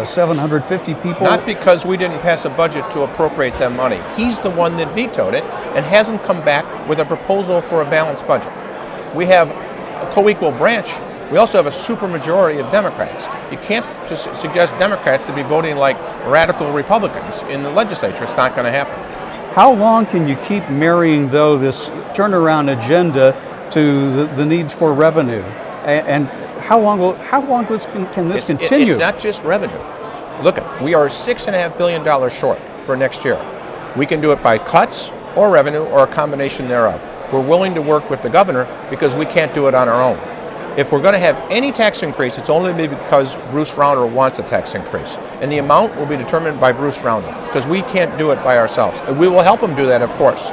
750 people? Not because we didn't pass a budget to appropriate them money. He's the one that vetoed it and hasn't come back with a proposal for a balanced budget. We have a co-equal branch. We also have a supermajority of Democrats. You can't just suggest Democrats to be voting like radical Republicans in the legislature. It's not going to happen. How long can you keep marrying, though, this turnaround agenda to the need for revenue? And how long can this continue? It's not just revenue. Look, we are $6.5 billion short for next year. We can do it by cuts or revenue or a combination thereof. We're willing to work with the governor because we can't do it on our own. If we're going to have any tax increase, it's only because Bruce Rauner wants a tax increase. And the amount will be determined by Bruce Rauner because we can't do it by ourselves. And we will help him do that, of course,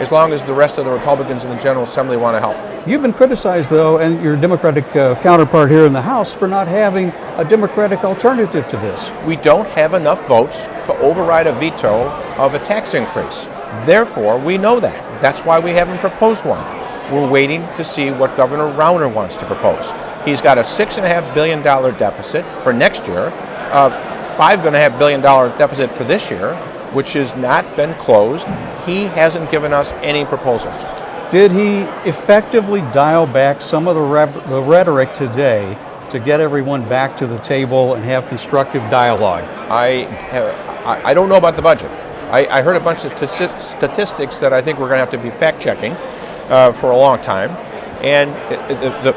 as long as the rest of the Republicans in the General Assembly want to help. You've been criticized, though, and your Democratic counterpart here in the House for not having a Democratic alternative to this. We don't have enough votes to override a veto of a tax increase. Therefore, we know that. That's why we haven't proposed one. We're waiting to see what Governor Rauner wants to propose. He's got a $6.5 billion deficit for next year, a $5.5 billion deficit for this year, which has not been closed. He hasn't given us any proposals. Did he effectively dial back some of the rhetoric today to get everyone back to the table and have constructive dialogue? I don't know about the budget. I heard a bunch of statistics that I think we're going to have to be fact-checking for a long time. And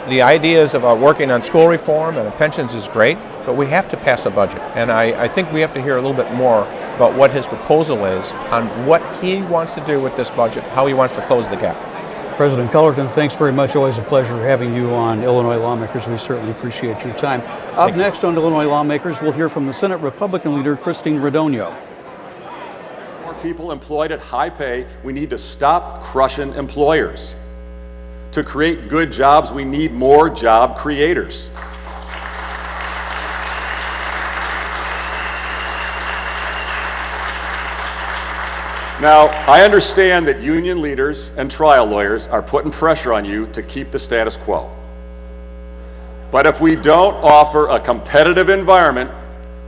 the ideas about working on school reform and pensions is great, but we have to pass a budget. And I think we have to hear a little bit more about what his proposal is on what he wants to do with this budget, how he wants to close the gap. President Cullerton, thanks very much. Always a pleasure having you on Illinois Lawmakers. We certainly appreciate your time. Up next on Illinois Lawmakers, we'll hear from the Senate Republican leader, Christine Radogno. More people employed at high pay, we need to stop crushing employers. To create good jobs, we need more job creators. Now, I understand that union leaders and trial lawyers are putting pressure on you to keep the status quo. But if we don't offer a competitive environment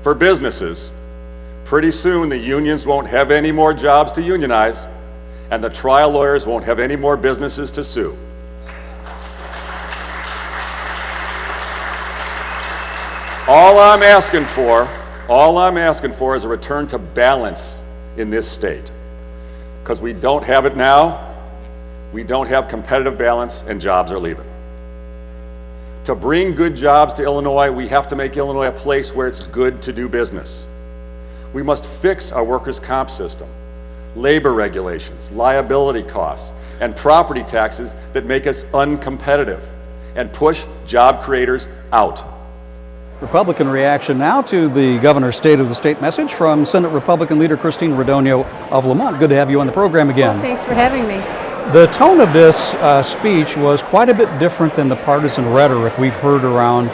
for businesses, pretty soon the unions won't have any more jobs to unionize, and the trial lawyers won't have any more businesses to sue. All I'm asking for is a return to balance in this state. Because we don't have it now, we don't have competitive balance, and jobs are leaving. To bring good jobs to Illinois, we have to make Illinois a place where it's good to do business. We must fix our workers' comp system, labor regulations, liability costs, and property taxes that make us uncompetitive, and push job creators out. Republican reaction now to the governor's State of the State message from Senate Republican leader Christine Radogno of Lamont. Good to have you on the program again. Well, thanks for having me. The tone of this speech was quite a bit different than the partisan rhetoric we've heard around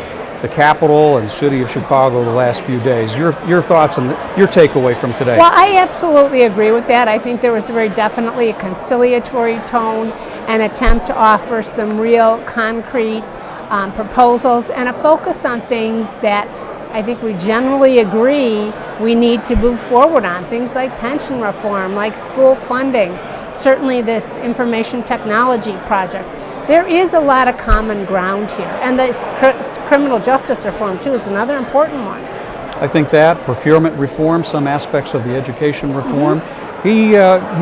the Capitol and the city of Chicago the last few days. Your thoughts and your takeaway from today? Well, I absolutely agree with that. I think there was very definitely a conciliatory tone, an attempt to offer some real concrete proposals and a focus on things that I think we generally agree we need to move forward on. Things like pension reform, like school funding, certainly this information technology project. There is a lot of common ground here, and this criminal justice reform too is another important one. I think that procurement reform, some aspects of the education reform. He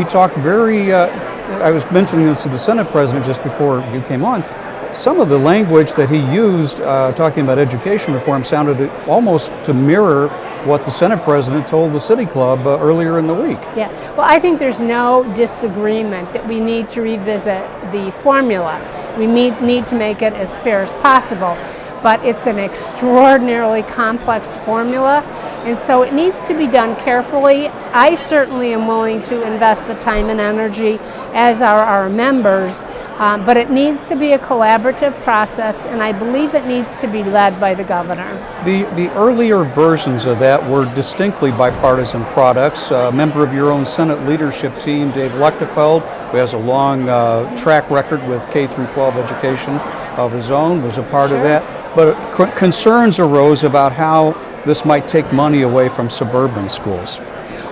talked very. I was mentioning this to the Senate president just before you came on. Some of the language that he used talking about education reform sounded almost to mirror what the Senate president told the City Club earlier in the week. Yeah, well, I think there's no disagreement that we need to revisit the formula. We need to make it as fair as possible, but it's an extraordinarily complex formula, and so it needs to be done carefully. I certainly am willing to invest the time and energy, as are our members, but it needs to be a collaborative process, and I believe it needs to be led by the governor. The earlier versions of that were distinctly bipartisan products. A member of your own Senate leadership team, Dave Lechtefeld, who has a long track record with K-12 education of his own, was a part of that. But concerns arose about how this might take money away from suburban schools.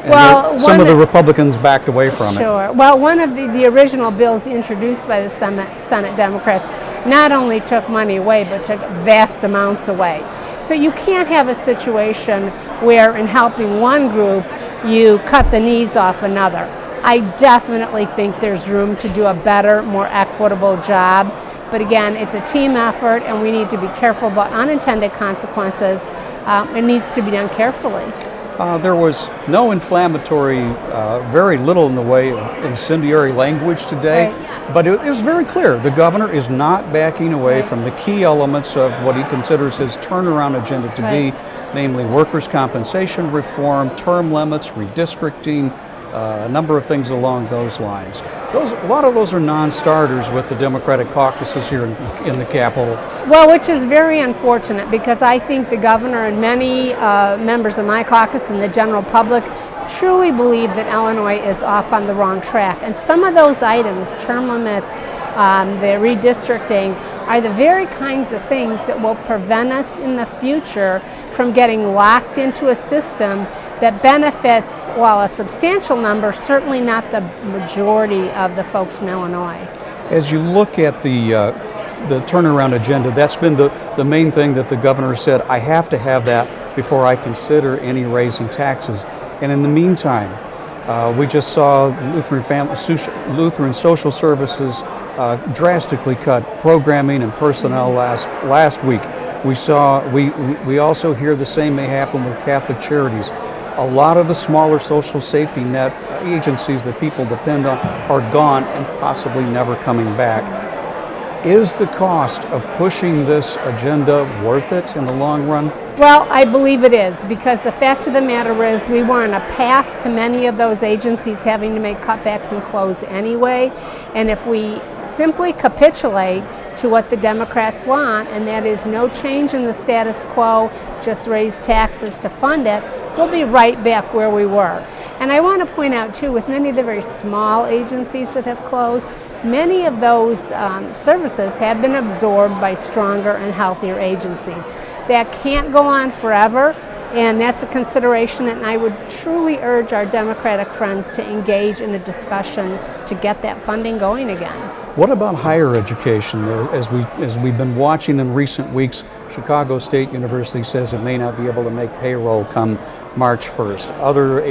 And some of the Republicans backed away from it. Sure. Well, one of the original bills introduced by the Senate Democrats not only took money away, but took vast amounts away. So you can't have a situation where in helping one group, you cut the knees off another. I definitely think there's room to do a better, more equitable job But again, it's a team effort, and we need to be careful about unintended consequences. It needs to be done carefully. There was no inflammatory, very little in the way of incendiary language today, Right. but it was very clear the governor is not backing away from the key elements of what he considers his turnaround agenda to be, namely workers' compensation reform, term limits, redistricting, a number of things along those lines. A lot of those are non-starters with the Democratic caucuses here in the Capitol. Well, which is very unfortunate, because I think the governor and many members of my caucus and the general public truly believe that Illinois is off on the wrong track. And some of those items, term limits, the redistricting, are the very kinds of things that will prevent us in the future from getting locked into a system that benefits, while a substantial number, certainly not the majority of the folks in Illinois. As you look at the turnaround agenda, that's been the main thing that the governor said, I have to have that before I consider any raising taxes. And in the meantime, we just saw Lutheran Social Services drastically cut programming and personnel last week. We also hear the same may happen with Catholic Charities. A lot of the smaller social safety net agencies that people depend on are gone and possibly never coming back. Is the cost of pushing this agenda worth it in the long run? Well, I believe it is, because the fact of the matter is we were on a path to many of those agencies having to make cutbacks and close anyway. And if we simply capitulate to what the Democrats want, and that is no change in the status quo, just raise taxes to fund it, we'll be right back where we were. And I want to point out too, with many of the very small agencies that have closed, many of those services have been absorbed by stronger and healthier agencies. That can't go on forever, and that's a consideration, and I would truly urge our Democratic friends to engage in a discussion to get that funding going again. What about higher education? As we've been watching in recent weeks, Chicago State University says it may not be able to make payroll come March 1st. Other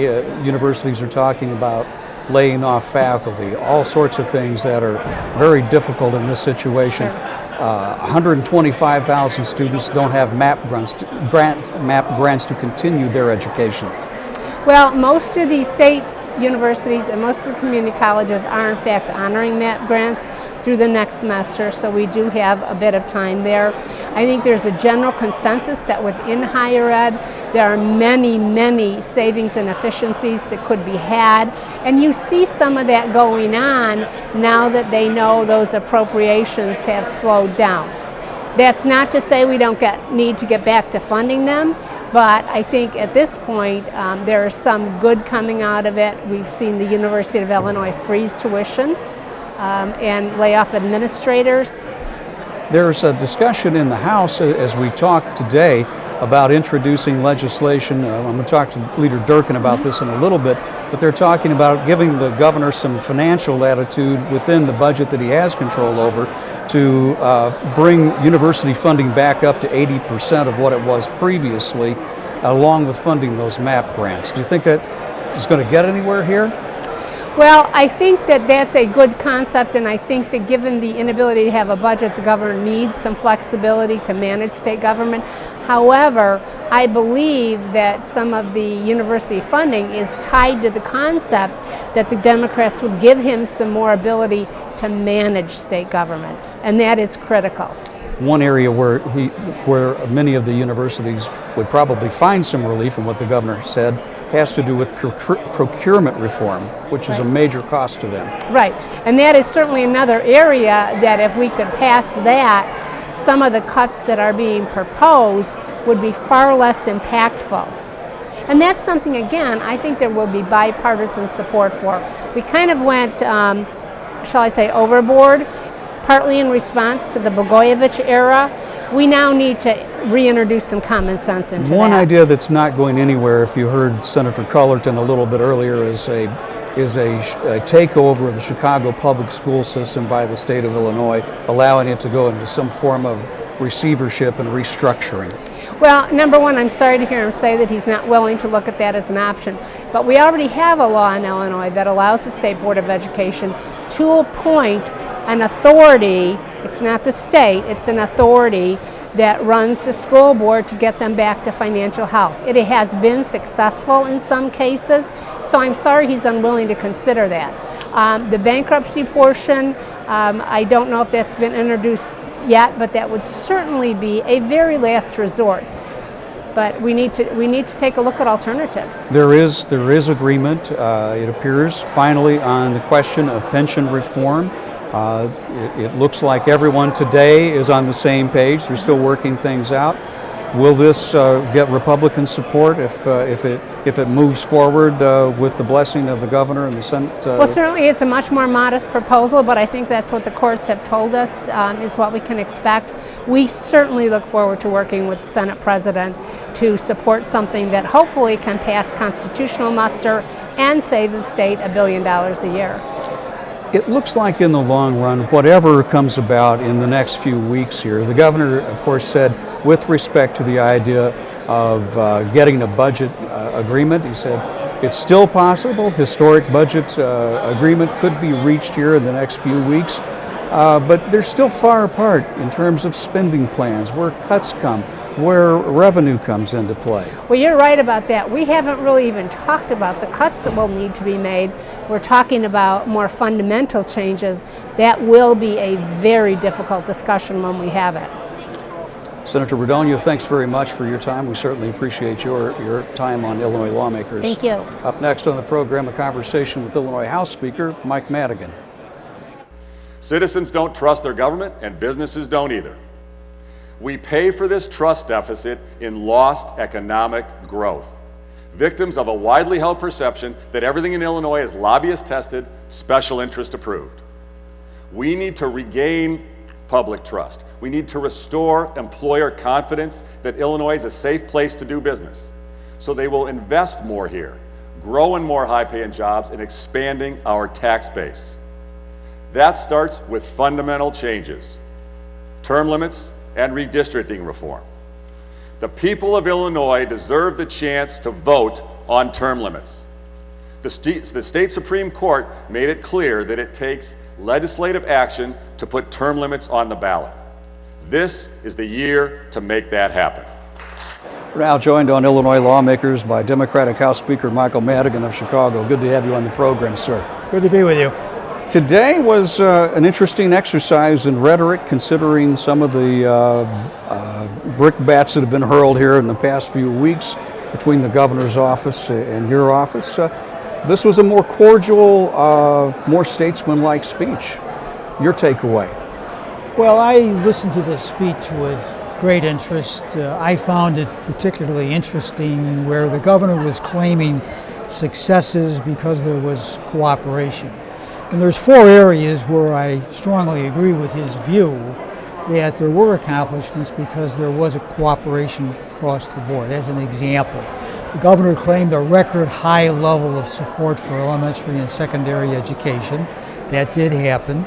universities are talking about laying off faculty, all sorts of things that are very difficult in this situation. 125,000 students don't have MAP grants to continue their education. Well, most of these state universities and most of the community colleges are in fact honoring MAP grants through the next semester, so we do have a bit of time there. I think there's a general consensus that within higher ed there are many, many savings and efficiencies that could be had, and you see some of that going on now that they know those appropriations have slowed down. That's not to say we don't need to get back to funding them, but I think at this point there is some good coming out of it. We've seen the University of Illinois freeze tuition and lay off administrators. There's a discussion in the House as we talk today about introducing legislation. I'm going to talk to Leader Durkin about this in a little bit, but they're talking about giving the governor some financial latitude within the budget that he has control over to bring university funding back up to 80% of what it was previously, along with funding those MAP grants. Do you think that is going to get anywhere here? Well, I think that that's a good concept, and I think that given the inability to have a budget, the governor needs some flexibility to manage state government. However, I believe that some of the university funding is tied to the concept that the Democrats would give him some more ability to manage state government, and that is critical. One area where many of the universities would probably find some relief in what the governor said has to do with procurement reform, which is a major cost to them. Right, and that is certainly another area that if we could pass that, some of the cuts that are being proposed would be far less impactful. And that's something, again, I think there will be bipartisan support for. We kind of went, shall I say, overboard, partly in response to the Blagojevich era. We now need to reintroduce some common sense into that. One idea that's not going anywhere, if you heard Senator Cullerton a little bit earlier, is a takeover of the Chicago public school system by the state of Illinois, allowing it to go into some form of receivership and restructuring. Well, number one, I'm sorry to hear him say that he's not willing to look at that as an option. But we already have a law in Illinois that allows the State Board of Education to appoint an authority It's not the state, it's an authority that runs the school board to get them back to financial health. It has been successful in some cases, so I'm sorry he's unwilling to consider that. The bankruptcy portion, I don't know if that's been introduced yet, but that would certainly be a very last resort. But we need to take a look at alternatives. There is agreement, it appears, finally on the question of pension reform. It looks like everyone today is on the same page. They're still working things out. Will this get Republican support if it moves forward with the blessing of the governor and the Senate? Well, certainly it's a much more modest proposal, but I think that's what the courts have told us is what we can expect. We certainly look forward to working with the Senate President to support something that hopefully can pass constitutional muster and save the state $1 billion a year. It looks like in the long run, whatever comes about in the next few weeks here, the governor, of course, said with respect to the idea of getting a budget agreement, he said it's still possible. Historic budget agreement could be reached here in the next few weeks, but they're still far apart in terms of spending plans, where cuts come, where revenue comes into play. Well, you're right about that. We haven't really even talked about the cuts that will need to be made. We're talking about more fundamental changes. That will be a very difficult discussion when we have it. Senator Radogno, thanks very much for your time. We certainly appreciate your time on Illinois Lawmakers. Thank you. Up next on the program, a conversation with Illinois House Speaker Mike Madigan. Citizens don't trust their government, and businesses don't either. We pay for this trust deficit in lost economic growth, victims of a widely held perception that everything in Illinois is lobbyist tested, special interest approved. We need to regain public trust. We need to restore employer confidence that Illinois is a safe place to do business, so they will invest more here, grow in more high-paying jobs, and expanding our tax base. That starts with fundamental changes, term limits, and redistricting reform. The people of Illinois deserve the chance to vote on term limits. The state Supreme Court made it clear that it takes legislative action to put term limits on the ballot. This is the year to make that happen. We're now joined on Illinois Lawmakers by Democratic House Speaker Michael Madigan of Chicago. Good to have you on the program, sir. Good to be with you. Today was an interesting exercise in rhetoric, considering some of the brickbats that have been hurled here in the past few weeks between the governor's office and your office. This was a more cordial, more statesmanlike speech. Your takeaway? Well, I listened to this speech with great interest. I found it particularly interesting where the governor was claiming successes because there was cooperation. And there's 4 areas where I strongly agree with his view that there were accomplishments because there was a cooperation across the board. As an example, the governor claimed a record high level of support for elementary and secondary education. That did happen.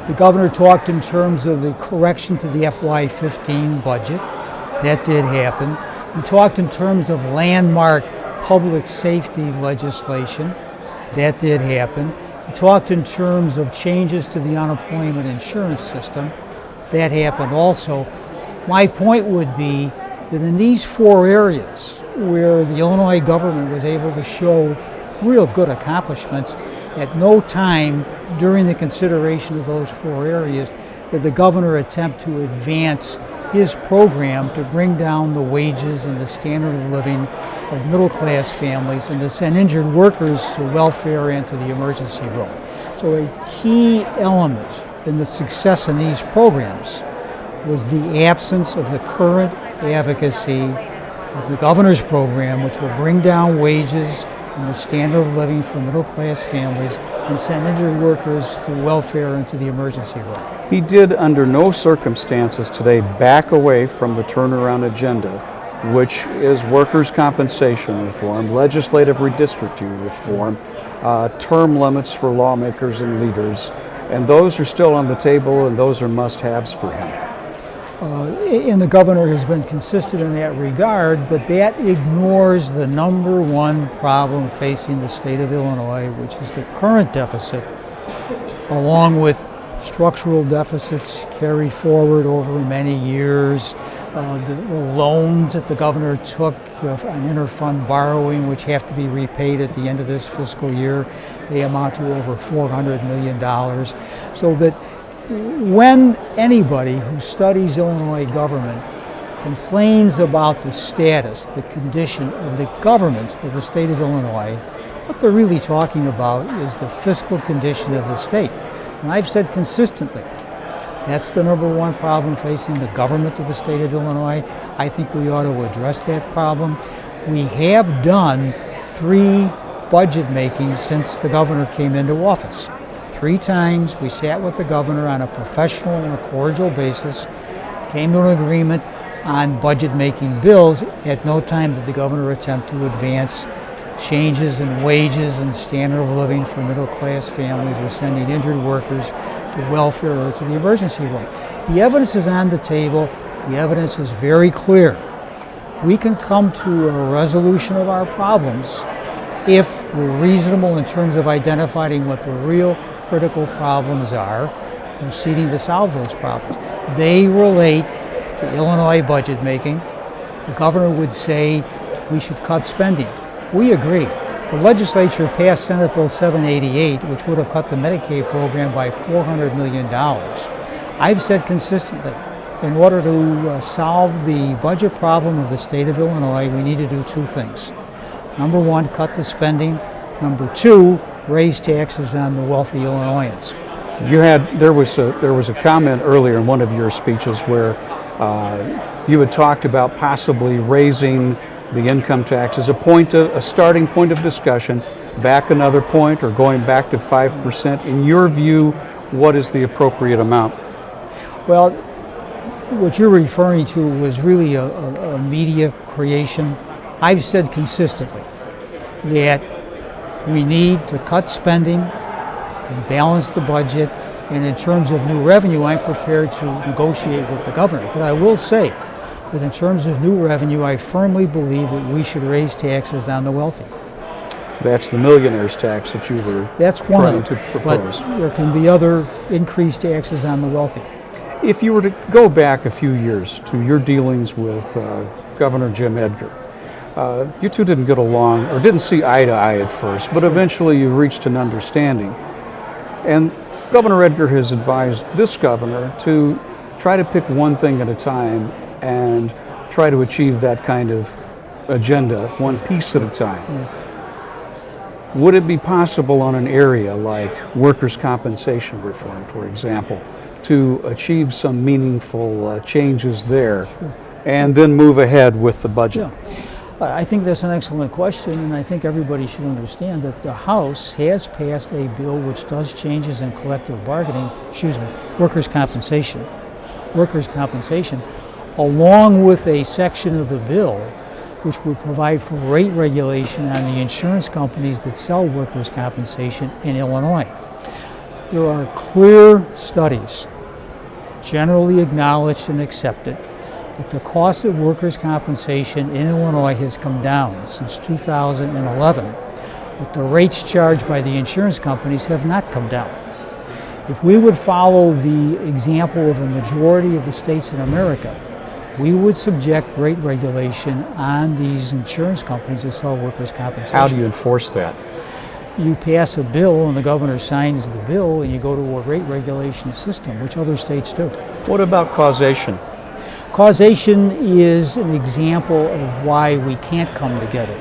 The governor talked in terms of the correction to the FY15 budget. That did happen. He talked in terms of landmark public safety legislation. That did happen. He talked in terms of changes to the unemployment insurance system. That happened also. My point would be that in these 4 areas where the Illinois government was able to show real good accomplishments, at no time during the consideration of those 4 areas did the governor attempt to advance his program to bring down the wages and the standard of living of middle-class families and to send injured workers to welfare and to the emergency room. So a key element in the success in these programs was the absence of the current advocacy of the governor's program, which will bring down wages and the standard of living for middle-class families and send injured workers to welfare and to the emergency room. He did, under no circumstances today, back away from the turnaround agenda, which is workers' compensation reform, legislative redistricting reform, term limits for lawmakers and leaders, and those are still on the table, and those are must-haves for him. And the governor has been consistent in that regard, but that ignores the number 1 problem facing the state of Illinois, which is the current deficit, along with structural deficits carried forward over many years, the loans that the governor took on interfund borrowing, which have to be repaid at the end of this fiscal year, they amount to over $400 million. So that when anybody who studies Illinois government complains about the status, the condition of the government of the state of Illinois, what they're really talking about is the fiscal condition of the state. And I've said consistently, that's the number one problem facing the government of the state of Illinois. I think we ought to address that problem. We have done 3 budget makings since the governor came into office. 3 times we sat with the governor on a professional and a cordial basis, came to an agreement on budget making bills. At no time did the governor attempt to advance changes in wages and standard of living for middle class families or sending injured workers to welfare or to the emergency room. The evidence is on the table. The evidence is very clear. We can come to a resolution of our problems if we're reasonable in terms of identifying what the real critical problems are, proceeding to solve those problems. They relate to Illinois budget making. The governor would say we should cut spending. We agree. The legislature passed Senate Bill 788, which would have cut the Medicaid program by $400 million. I've said consistently, in order to solve the budget problem of the state of Illinois, we need to do 2 things. Number 1, cut the spending. Number 2, raise taxes on the wealthy Illinoisans. There was a comment earlier in one of your speeches where you had talked about possibly raising the income tax as a starting point of discussion, back another point, or going back to 5%. In your view, what is the appropriate amount? Well, what you're referring to was really a media creation. I've said consistently that we need to cut spending and balance the budget, and in terms of new revenue, I'm prepared to negotiate with the governor. But I will say that in terms of new revenue, I firmly believe that we should raise taxes on the wealthy. That's the millionaire's tax that you were trying to propose. But there can be other increased taxes on the wealthy. If you were to go back a few years to your dealings with Governor Jim Edgar, you two didn't get along, or didn't see eye to eye at first, but eventually you reached an understanding. And Governor Edgar has advised this governor to try to pick one thing at a time and try to achieve that kind of agenda, one piece at a time. Would it be possible on an area like workers' compensation reform, for example, to achieve some meaningful changes there and then move ahead with the budget? Yeah. I think that's an excellent question, and I think everybody should understand that the House has passed a bill which does changes in collective bargaining, workers' compensation. Workers' compensation, along with a section of the bill which would provide for rate regulation on the insurance companies that sell workers' compensation in Illinois. There are clear studies, generally acknowledged and accepted, that the cost of workers' compensation in Illinois has come down since 2011, but the rates charged by the insurance companies have not come down. If we would follow the example of a majority of the states in America, we would subject rate regulation on these insurance companies that sell workers' compensation. How do you enforce that? You pass a bill and the governor signs the bill and you go to a rate regulation system, which other states do. What about causation? Causation is an example of why we can't come together.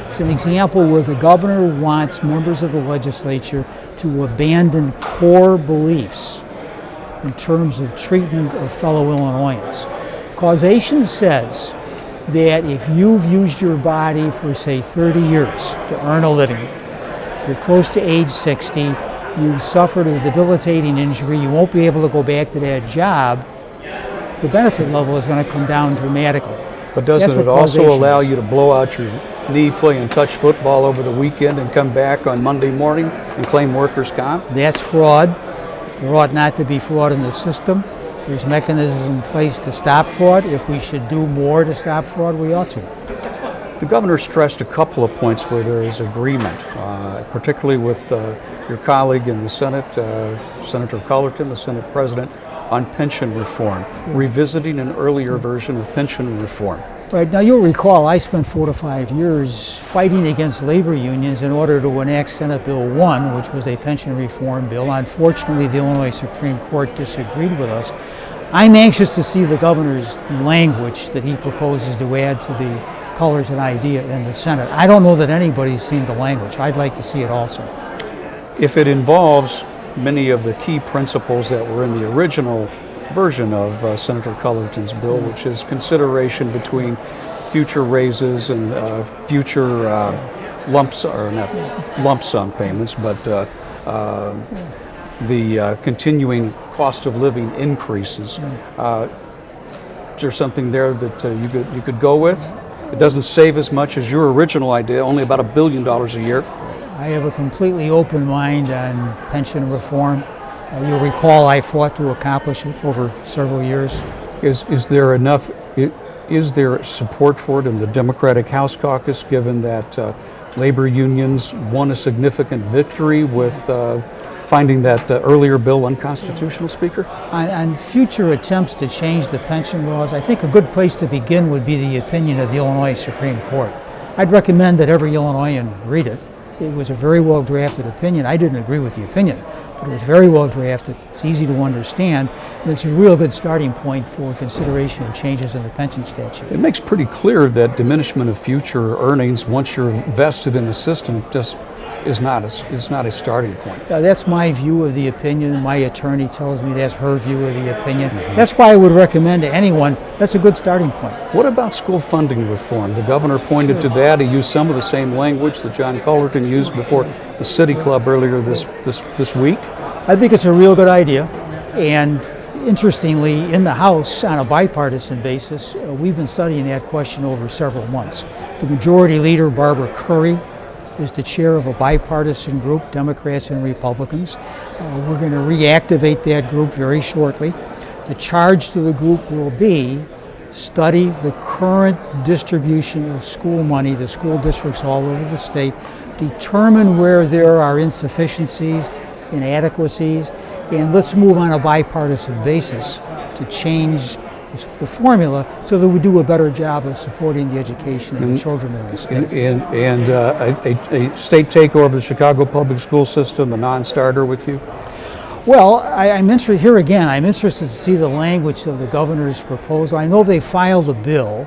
It's an example where the governor wants members of the legislature to abandon core beliefs in terms of treatment of fellow Illinoisans. Causation says that if you've used your body for, say, 30 years to earn a living, you're close to age 60, you've suffered a debilitating injury, you won't be able to go back to that job, the benefit level is going to come down dramatically. But doesn't it also allow you to blow out your knee playing touch football over the weekend and come back on Monday morning and claim workers' comp? That's fraud. There ought not to be fraud in the system. There's mechanisms in place to stop fraud. If we should do more to stop fraud, we ought to. The governor stressed a couple of points where there is agreement, particularly with your colleague in the Senate, Senator Cullerton, the Senate President, on pension reform, revisiting an earlier version of pension reform. Right, now you'll recall I spent 4 to 5 years fighting against labor unions in order to enact Senate Bill 1, which was a pension reform bill. Unfortunately, the Illinois Supreme Court disagreed with us. I'm anxious to see the governor's language that he proposes to add to the Cullerton idea in the Senate. I don't know that anybody's seen the language. I'd like to see it also. If it involves many of the key principles that were in the original version of Senator Cullerton's bill, which is consideration between future raises and future lump sum payments, but the continuing cost of living increases. Is there something there that you could go with? It doesn't save as much as your original idea, only about $1 billion a year. I have a completely open mind on pension reform. You'll recall I fought to accomplish it over several years. Is there enough? Is there support for it in the Democratic House caucus, given that labor unions won a significant victory with finding that earlier bill unconstitutional, Speaker? On future attempts to change the pension laws, I think a good place to begin would be the opinion of the Illinois Supreme Court. I'd recommend that every Illinoisan read it. It was a very well drafted opinion. I didn't agree with the opinion, but it was very well drafted. It's easy to understand, and it's a real good starting point for consideration of changes in the pension statute. It makes pretty clear that diminishment of future earnings once you're vested in the system just is not a starting point. That's my view of the opinion. My attorney tells me that's her view of the opinion. That's why I would recommend to anyone, that's a good starting point. What about school funding reform? The governor pointed to that. He used some of the same language that John Cullerton used before the City Club earlier this week. I think it's a real good idea. And interestingly, in the House, on a bipartisan basis, we've been studying that question over several months. The Majority Leader, Barbara Curry, is the chair of a bipartisan group, Democrats and Republicans. We're going to reactivate that group very shortly. The charge to the group will be study the current distribution of school money to school districts all over the state, determine where there are insufficiencies, inadequacies, and let's move on a bipartisan basis to change the formula so that we do a better job of supporting the education of the children in the state. And a state takeover of the Chicago public school system, a non-starter with you? Well, I'm interested, here again, I'm interested to see the language of the governor's proposal. I know they filed a bill.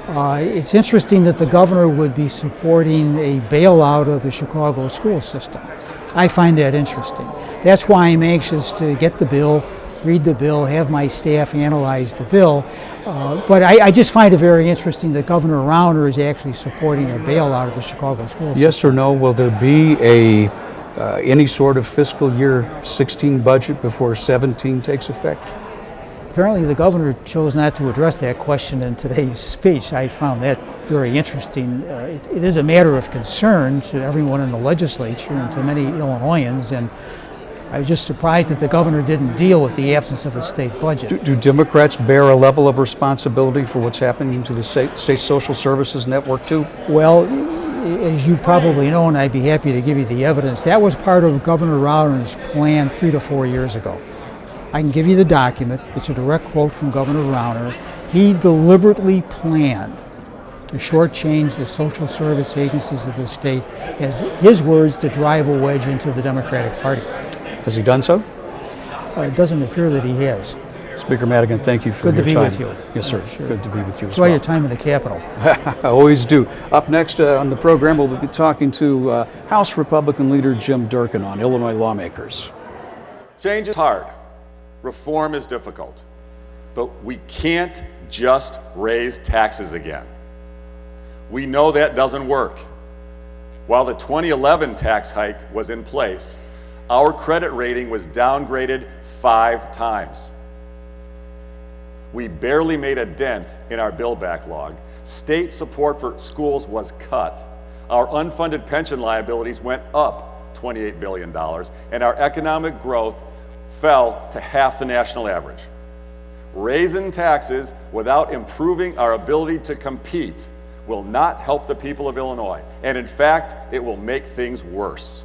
It's interesting that the governor would be supporting a bailout of the Chicago school system. I find that interesting. That's why I'm anxious to get the bill, read the bill, have my staff analyze the bill. But I just find it very interesting that Governor Rauner is actually supporting a bailout of the Chicago school system. Yes or no, will there be any sort of fiscal year 16 budget before 17 takes effect? Apparently the governor chose not to address that question in today's speech. I found that very interesting. It is a matter of concern to everyone in the legislature and to many Illinoisans, and I was just surprised that the governor didn't deal with the absence of a state budget. Do Democrats bear a level of responsibility for what's happening to the state social services network too? Well, as you probably know, and I'd be happy to give you the evidence, that was part of Governor Rauner's plan 3 to 4 years ago. I can give you the document. It's a direct quote from Governor Rauner. He deliberately planned to shortchange the social service agencies of the state, as his words, to drive a wedge into the Democratic Party. Has he done so? It doesn't appear that he has. Speaker Madigan, thank you for your time. Good to be with you. Yes, sir. Sure. Good to be with you as Enjoy well. your time in the Capitol. I always do. Up next on the program, we'll be talking to House Republican leader Jim Durkin on Illinois lawmakers. Change is hard. Reform is difficult. But we can't just raise taxes again. We know that doesn't work. While the 2011 tax hike was in place, our credit rating was downgraded 5 times. We barely made a dent in our bill backlog. State support for schools was cut. Our unfunded pension liabilities went up $28 billion, and our economic growth fell to half the national average. Raising taxes without improving our ability to compete will not help the people of Illinois, and in fact, it will make things worse.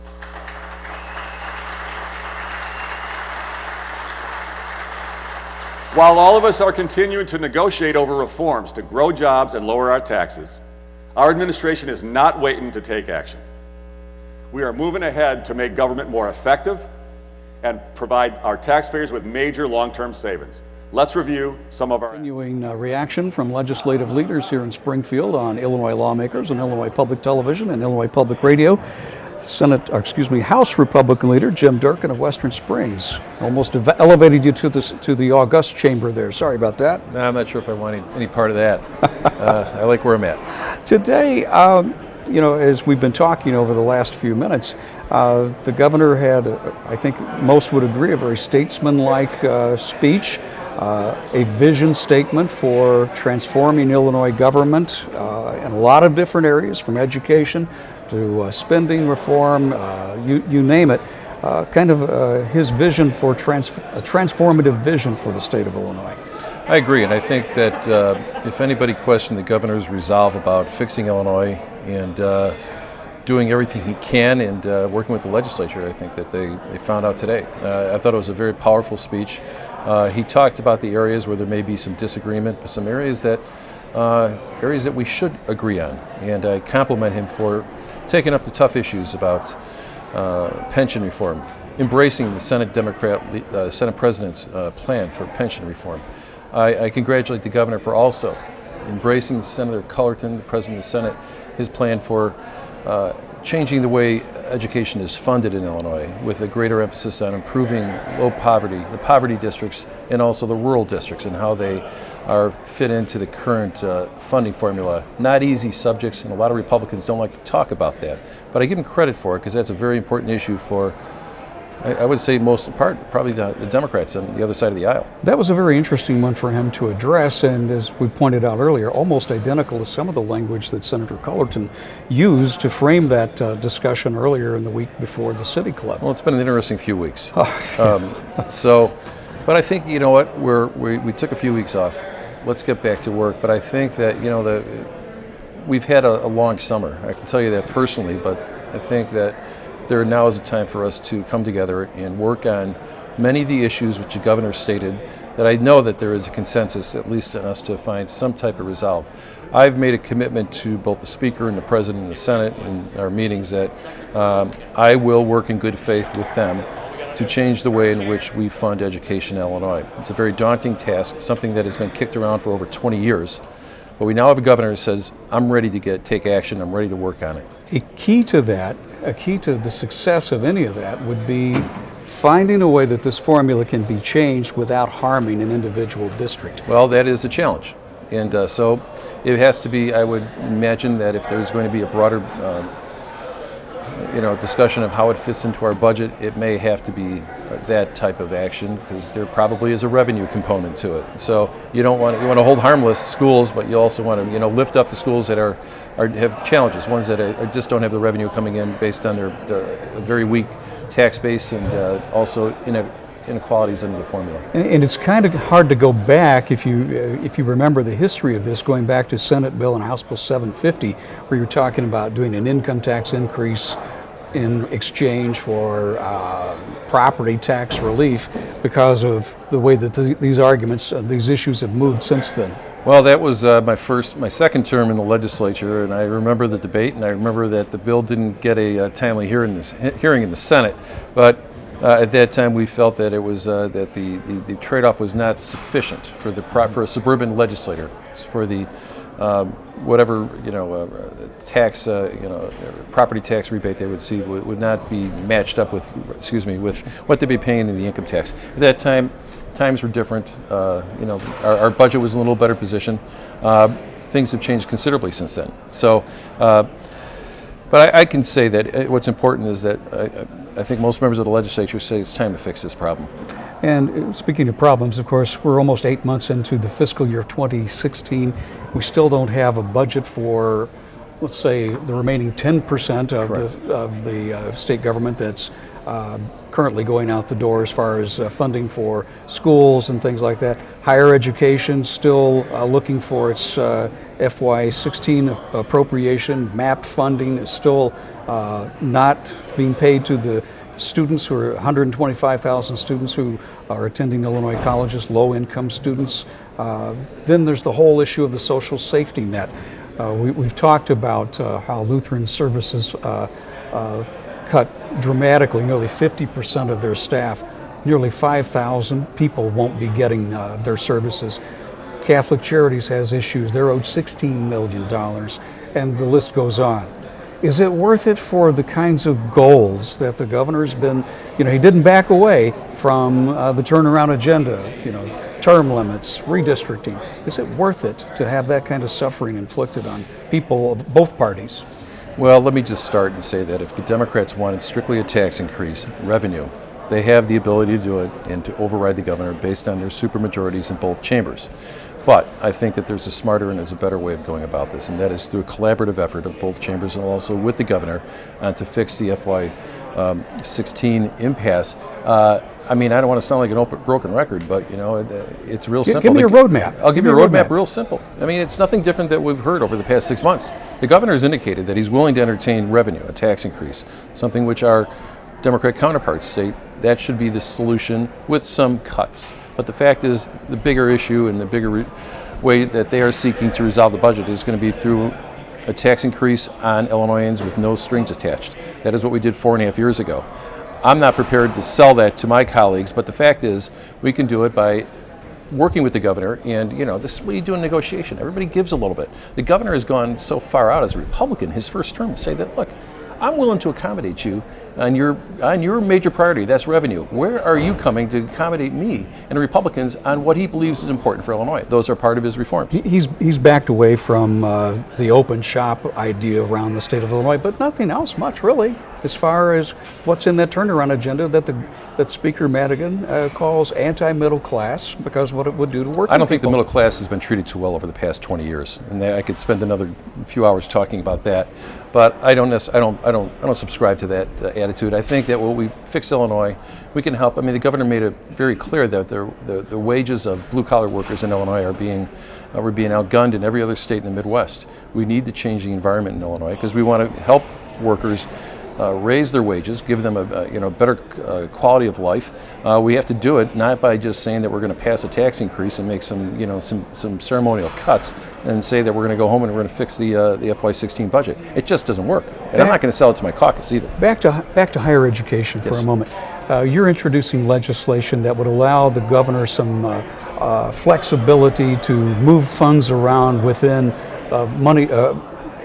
While all of us are continuing to negotiate over reforms to grow jobs and lower our taxes, our administration is not waiting to take action. We are moving ahead to make government more effective and provide our taxpayers with major long-term savings. Let's review some of our... Continuing reaction from legislative leaders here in Springfield on Illinois lawmakers on Illinois Public Television and Illinois Public Radio. House Republican leader Jim Durkin of Western Springs almost elevated you to the august chamber there. Sorry about that. No, I'm not sure if I want any part of that. I like where I'm at. Today, as we've been talking over the last few minutes, the governor had, I think most would agree, a very statesman-like speech, a vision statement for transforming Illinois government in a lot of different areas, from education to spending reform, you name it, his vision for a transformative vision for the state of Illinois. I agree, and I think that if anybody questioned the governor's resolve about fixing Illinois and doing everything he can and working with the legislature, I think that they found out today. I thought it was a very powerful speech. He talked about the areas where there may be some disagreement, but some areas that we should agree on, and I compliment him for taking up the tough issues about pension reform, embracing the Senate Senate President's plan for pension reform. I congratulate the governor for also embracing Senator Cullerton, the President of the Senate, his plan for changing the way education is funded in Illinois, with a greater emphasis on improving low poverty, the poverty districts, and also the rural districts, and how they are fit into the current funding formula. Not easy subjects, and a lot of Republicans don't like to talk about that. But I give them credit for it, because that's a very important issue for, I would say, most part, probably the Democrats on the other side of the aisle. That was a very interesting one for him to address, and as we pointed out earlier, almost identical to some of the language that Senator Cullerton used to frame that discussion earlier in the week before the City Club. Well, it's been an interesting few weeks. But I think, you know what, we took a few weeks off. Let's get back to work. But I think that, we've had a long summer. I can tell you that personally, but I think that there now is a time for us to come together and work on many of the issues which the governor stated, that I know that there is a consensus, at least in us, to find some type of resolve. I've made a commitment to both the Speaker and the President and the Senate in our meetings that I will work in good faith with them to change the way in which we fund education in Illinois. It's a very daunting task, something that has been kicked around for over 20 years. But we now have a governor who says, I'm ready to take action, I'm ready to work on it. A key to the success of any of that would be finding a way that this formula can be changed without harming an individual district. Well, that is a challenge. And so it has to be, I would imagine that if there's going to be a broader discussion of how it fits into our budget, it may have to be that type of action, because there probably is a revenue component to it. So you want to hold harmless schools, but you also want to lift up the schools that have challenges, ones that just don't have the revenue coming in based on their very weak tax base, and also inequalities under the formula. And it's kind of hard to go back, if you remember the history of this, going back to Senate Bill and House Bill 750, where you're talking about doing an income tax increase in exchange for property tax relief, because of the way that these issues have moved since then. Well, that was my second term in the legislature, and I remember the debate, and I remember that the bill didn't get a timely hearing in the Senate. But at that time, we felt that it was that the trade-off was not sufficient for a suburban legislator, for the whatever tax property tax rebate they would see would not be matched up with what they'd be paying in the income tax. At that time, times were different. Our budget was in a little better position. Things have changed considerably since then. So, but I can say that what's important is that I think most members of the legislature say it's time to fix this problem. And speaking of problems, of course, we're almost 8 months into the fiscal year of 2016. We still don't have a budget for, let's say, the remaining 10% of the state government that's currently going out the door as far as funding for schools and things like that. Higher education still looking for its FY16 appropriation. MAP funding is still not being paid to the students who are 125,000 students who are attending Illinois colleges, low-income students. Then there's the whole issue of the social safety net. We've talked about how Lutheran Services cut dramatically, nearly 50% of their staff. Nearly 5,000 people won't be getting their services. Catholic Charities has issues. They're owed $16 million, and the list goes on. Is it worth it for the kinds of goals that the governor's been, he didn't back away from the turnaround agenda, term limits, redistricting. Is it worth it to have that kind of suffering inflicted on people of both parties? Well, let me just start and say that if the Democrats wanted strictly a tax increase, revenue, they have the ability to do it and to override the governor based on their supermajorities in both chambers. But I think that there's a smarter and there's a better way of going about this, and that is through a collaborative effort of both chambers and also with the governor to fix the FY16 impasse. I don't want to sound like an broken record, but it's real simple. Give me a roadmap. I'll give you a roadmap real simple. It's nothing different that we've heard over the past 6 months. The governor has indicated that he's willing to entertain revenue, a tax increase, something which our Democrat counterparts say that should be the solution with some cuts. But the fact is, the bigger issue and the bigger way that they are seeking to resolve the budget is going to be through a tax increase on Illinoisans with no strings attached. That is what we did 4.5 years ago. I'm not prepared to sell that to my colleagues, but the fact is, we can do it by working with the governor, and this is what you do in negotiation. Everybody gives a little bit. The governor has gone so far out as a Republican his first term to say that, look, I'm willing to accommodate you on your major priority, that's revenue. Where are you coming to accommodate me and the Republicans on what he believes is important for Illinois? Those are part of his reforms. He's backed away from the open shop idea around the state of Illinois, but nothing else much really, as far as what's in that turnaround agenda that Speaker Madigan calls anti-middle class, because what it would do to working I don't think people. the middle class has been treated too well over the past 20 years, and I could spend another few hours talking about that. But I don't subscribe to that attitude. I think that when we fix Illinois, we can help. The governor made it very clear that the wages of blue-collar workers in Illinois are being outgunned in every other state in the Midwest. We need to change the environment in Illinois because we want to help workers raise their wages, give them a better quality of life. We have to do it not by just saying that we're going to pass a tax increase and make some ceremonial cuts and say that we're going to go home and we're going to fix the FY16 budget. It just doesn't work, and I'm not going to sell it to my caucus either. Back to higher education for a moment. You're introducing legislation that would allow the governor some flexibility to move funds around within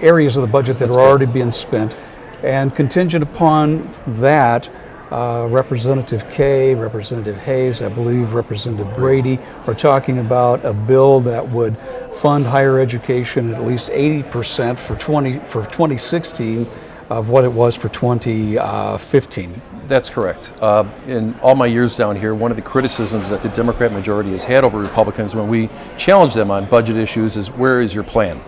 areas of the budget that are already being spent. And contingent upon that, Representative Kaye, Representative Hayes, I believe Representative Brady are talking about a bill that would fund higher education at least 80% for 2016 of what it was for 2015. That's correct. In all my years down here, one of the criticisms that the Democrat majority has had over Republicans when we challenge them on budget issues is, where is your plan?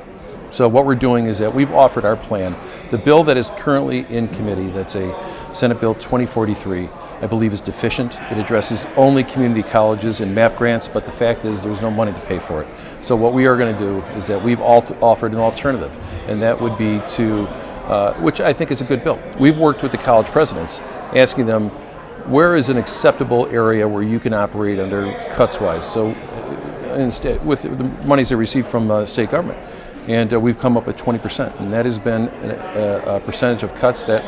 So what we're doing is that we've offered our plan. The bill that is currently in committee, that's a Senate Bill 2043, I believe is deficient. It addresses only community colleges and MAP grants, but the fact is there's no money to pay for it. So what we are going to do is that we've offered an alternative, and that would be to, which I think is a good bill. We've worked with the college presidents, asking them, where is an acceptable area where you can operate under cuts-wise? So instead, with the monies they receive from state government. And we've come up with 20%, and that has been a percentage of cuts that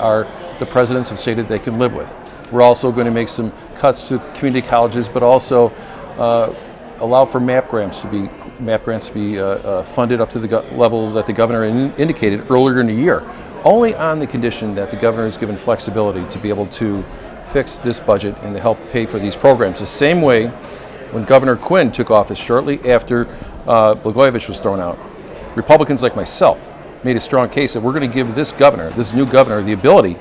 the presidents have stated they can live with. We're also going to make some cuts to community colleges, but also allow for MAP grants to be funded up to the levels that the governor indicated earlier in the year, only on the condition that the governor is given flexibility to be able to fix this budget and to help pay for these programs. The same way when Governor Quinn took office shortly after Blagojevich was thrown out, Republicans like myself made a strong case that we're going to give this new governor, the ability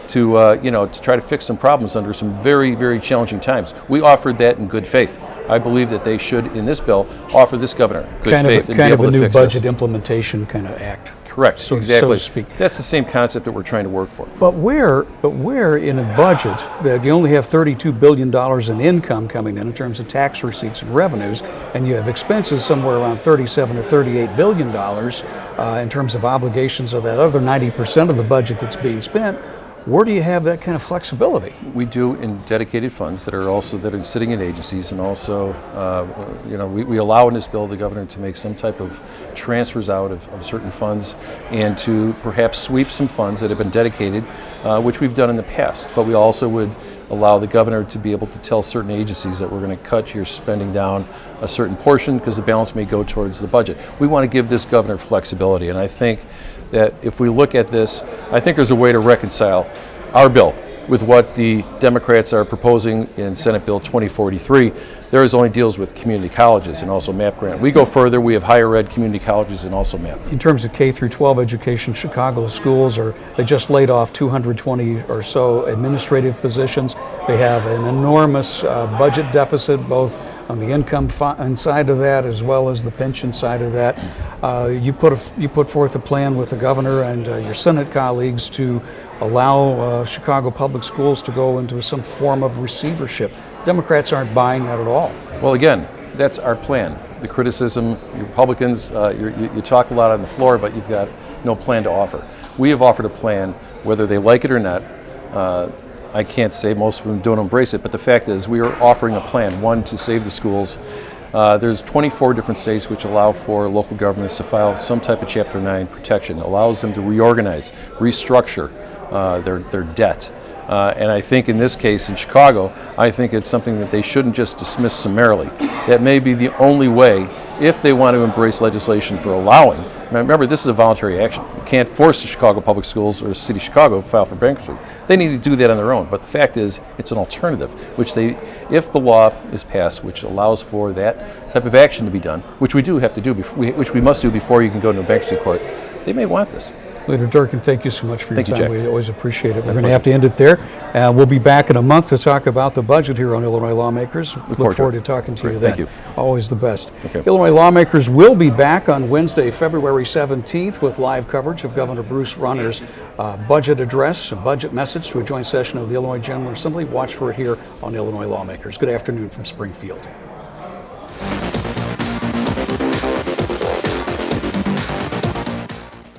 to try to fix some problems under some very, very challenging times. We offered that in good faith. I believe that they should, in this bill, offer this governor good faith and be able to fix this. Kind of a new budget implementation kind of act. Correct, so exactly. to speak. That's the same concept that we're trying to work for. But where in a budget that you only have $32 billion in income coming in terms of tax receipts and revenues, and you have expenses somewhere around $37 to $38 billion in terms of obligations of that other 90% of the budget that's being spent, where do you have that kind of flexibility? We do in dedicated funds that are sitting in agencies, and also, we allow in this bill the governor to make some type of transfers out of certain funds, and to perhaps sweep some funds that have been dedicated, which we've done in the past. But we also would allow the governor to be able to tell certain agencies that we're going to cut your spending down a certain portion because the balance may go towards the budget. We want to give this governor flexibility, and I think that if we look at this, I think there's a way to reconcile our bill with what the Democrats are proposing in Senate Bill 2043. There is only deals with community colleges and also MAP grant. We go further, we have higher ed community colleges and also MAP. In terms of K through 12 education, Chicago schools they just laid off 220 or so administrative positions. They have an enormous budget deficit, both on the income side of that as well as the pension side of that. You put forth a plan with the governor and your Senate colleagues to allow Chicago Public Schools to go into some form of receivership. Democrats aren't buying that at all. Well, again, that's our plan. The criticism, you Republicans, you talk a lot on the floor, but you've got no plan to offer. We have offered a plan, whether they like it or not. I can't say most of them don't embrace it, but the fact is we are offering a plan, one, to save the schools. There's 24 different states which allow for local governments to file some type of Chapter 9 protection, allows them to reorganize, restructure their debt. And I think in this case in Chicago, I think it's something that they shouldn't just dismiss summarily. That may be the only way if they want to embrace legislation for allowing. Remember, this is a voluntary action. You can't force the Chicago Public Schools or the City of Chicago to file for bankruptcy. They need to do that on their own. But the fact is, it's an alternative, which if the law is passed, which allows for that type of action to be done, which we do have to do, which we must do before you can go to a bankruptcy court, they may want this. Leader Durkin, thank you so much for your time. Jack. We always appreciate it. We're going to have to end it there. We'll be back in a month to talk about the budget here on Illinois Lawmakers. Look forward to talking to you then. Thank you. Always the best. Okay. Illinois Lawmakers will be back on Wednesday, February 17th with live coverage of Governor Bruce Rauner's budget address, a budget message to a joint session of the Illinois General Assembly. Watch for it here on Illinois Lawmakers. Good afternoon from Springfield.